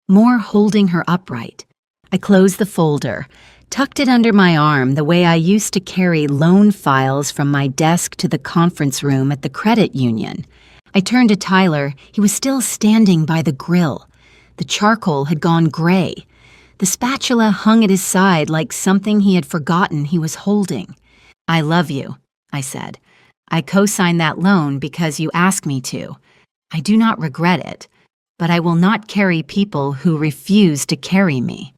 more holding her upright. I closed the folder, tucked it under my arm the way I used to carry loan files from my desk to the conference room at the credit union. I turned to Tyler. He was still standing by the grill. The charcoal had gone gray. The spatula hung at his side like something he had forgotten he was holding. I love you, I said. I co-signed that loan because you asked me to. I do not regret it, but I will not carry people who refuse to carry me.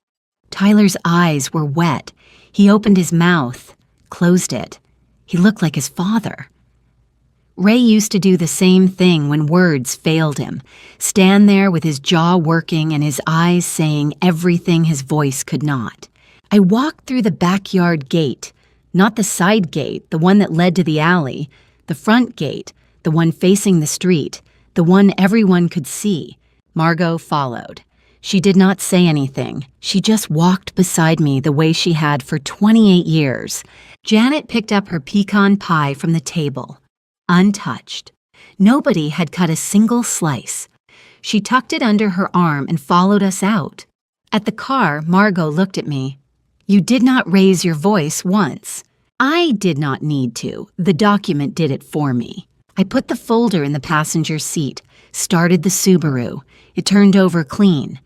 Tyler's eyes were wet. He opened his mouth, closed it. He looked like his father. Ray used to do the same thing when words failed him, stand there with his jaw working and his eyes saying everything his voice could not. I walked through the backyard gate, not the side gate, the one that led to the alley, the front gate, the one facing the street, the one everyone could see. Margot followed. She did not say anything. She just walked beside me the way she had for 28 years. Janet picked up her pecan pie from the table, untouched. Nobody had cut a single slice. She tucked it under her arm and followed us out. At the car, Margot looked at me. "You did not raise your voice once." I did not need to. The document did it for me. I put the folder in the passenger seat, started the Subaru. It turned over clean.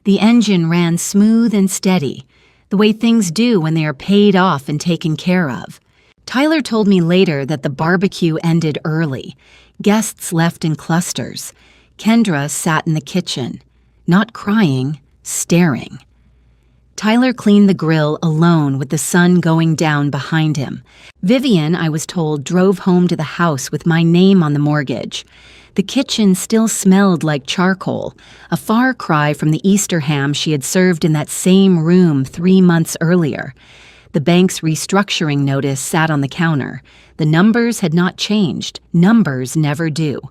The engine ran smooth and steady, the way things do when they are paid off and taken care of. Tyler told me later that the barbecue ended early. Guests left in clusters. Kendra sat in the kitchen, not crying, staring. Tyler cleaned the grill alone with the sun going down behind him. Vivian, I was told, drove home to the house with my name on the mortgage. The kitchen still smelled like charcoal, a far cry from the Easter ham she had served in that same room 3 months earlier. The bank's restructuring notice sat on the counter. The numbers had not changed. Numbers never do.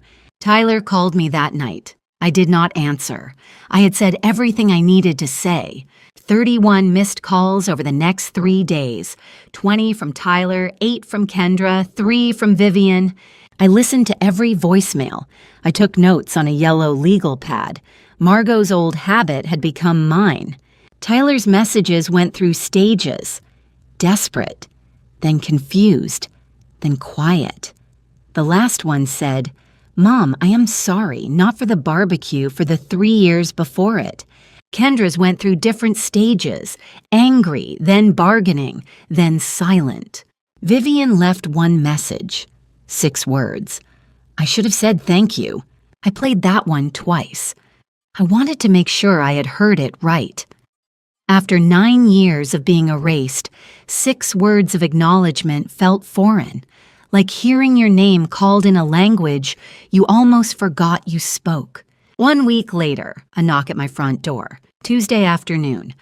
Tyler called me that night. I did not answer. I had said everything I needed to say. 31 missed calls over the next 3 days. 20 from Tyler, 8 from Kendra, 3 from Vivian. I listened to every voicemail. I took notes on a yellow legal pad. Margot's old habit had become mine. Tyler's messages went through stages. Desperate, then confused, then quiet. The last one said, "Mom, I am sorry, not for the barbecue, for the 3 years before it." Kendra's went through different stages, angry, then bargaining, then silent. Vivian left one message, 6 words. I should have said thank you. I played that one twice. I wanted to make sure I had heard it right. After 9 years of being erased, 6 words of acknowledgement felt foreign, like hearing your name called in a language you almost forgot you spoke. 1 week later, a knock at my front door. Tuesday afternoon.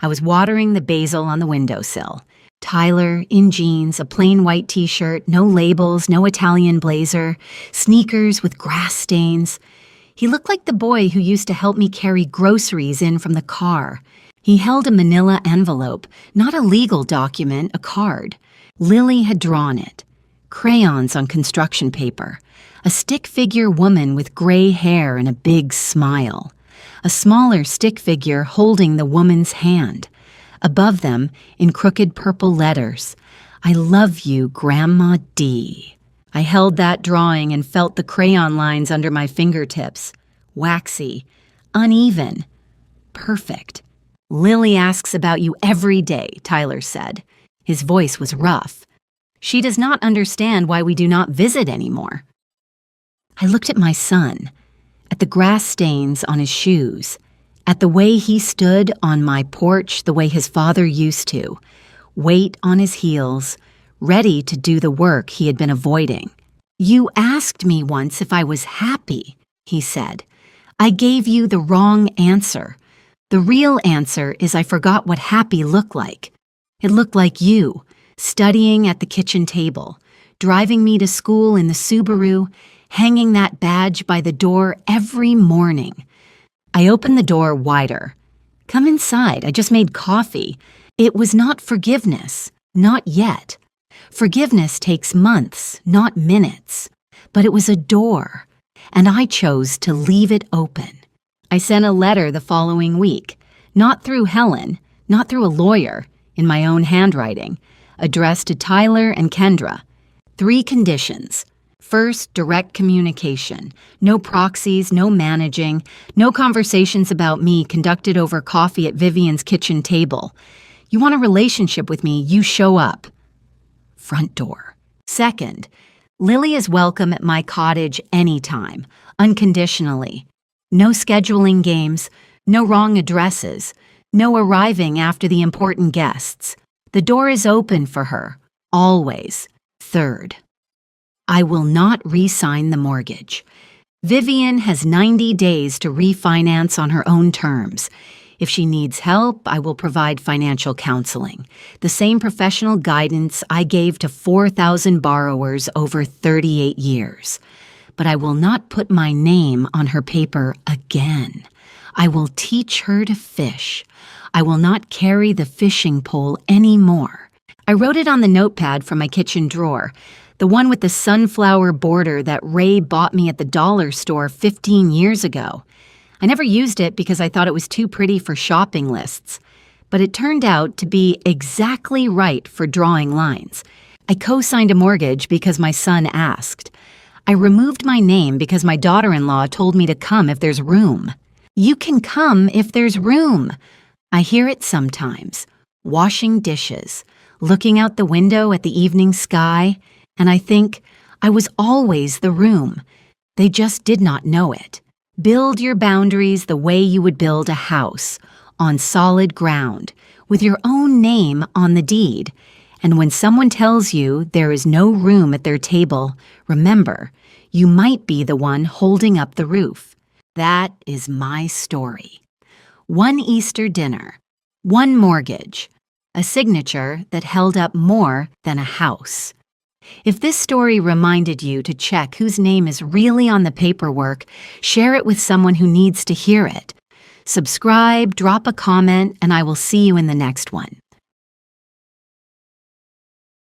I was watering the basil on the windowsill. Tyler, in jeans, a plain white t-shirt, no labels, no Italian blazer, sneakers with grass stains. He looked like the boy who used to help me carry groceries in from the car. He held a manila envelope, not a legal document, a card. Lily had drawn it. Crayons on construction paper. A stick figure woman with gray hair and a big smile. A smaller stick figure holding the woman's hand. Above them, in crooked purple letters, "I love you, Grandma D." I held that drawing and felt the crayon lines under my fingertips. Waxy, uneven, perfect. "Lily asks about you every day," Tyler said. His voice was rough. "She does not understand why we do not visit anymore." I looked at my son, at the grass stains on his shoes, at the way he stood on my porch the way his father used to, weight on his heels, ready to do the work he had been avoiding. "You asked me once if I was happy," he said. "I gave you the wrong answer. The real answer is I forgot what happy looked like. It looked like you, studying at the kitchen table, driving me to school in the Subaru, hanging that badge by the door every morning." I opened the door wider. "Come inside, I just made coffee." It was not forgiveness, not yet. Forgiveness takes months, not minutes. But it was a door, and I chose to leave it open. I sent a letter the following week, not through Helen, not through a lawyer, in my own handwriting, addressed to Tyler and Kendra. 3 conditions. First, direct communication. No proxies, no managing, no conversations about me conducted over coffee at Vivian's kitchen table. You want a relationship with me, you show up. Front door. Second, Lily is welcome at my cottage anytime, unconditionally. No scheduling games, no wrong addresses, No arriving after the important guests. The door is open for her, always. 3rd, I will not re-sign the mortgage. Vivian has 90 days to refinance on her own terms. If she needs help, I will provide financial counseling, the same professional guidance I gave to 4,000 borrowers over 38 years. But I will not put my name on her paper again. I will teach her to fish. I will not carry the fishing pole anymore. I wrote it on the notepad from my kitchen drawer, the one with the sunflower border that Ray bought me at the dollar store 15 years ago. I never used it because I thought it was too pretty for shopping lists, but it turned out to be exactly right for drawing lines. I co-signed a mortgage because my son asked. I removed my name because my daughter-in-law told me to come if there's room. You can come if there's room. I hear it sometimes, washing dishes, looking out the window at the evening sky, and I think, I was always the room. They just did not know it. Build your boundaries the way you would build a house, on solid ground, with your own name on the deed. And when someone tells you there is no room at their table, remember, you might be the one holding up the roof. That is my story. 1 Easter dinner, 1 mortgage, a signature that held up more than a house. If this story reminded you to check whose name is really on the paperwork, share it with someone who needs to hear it. Subscribe, drop a comment, and I will see you in the next one.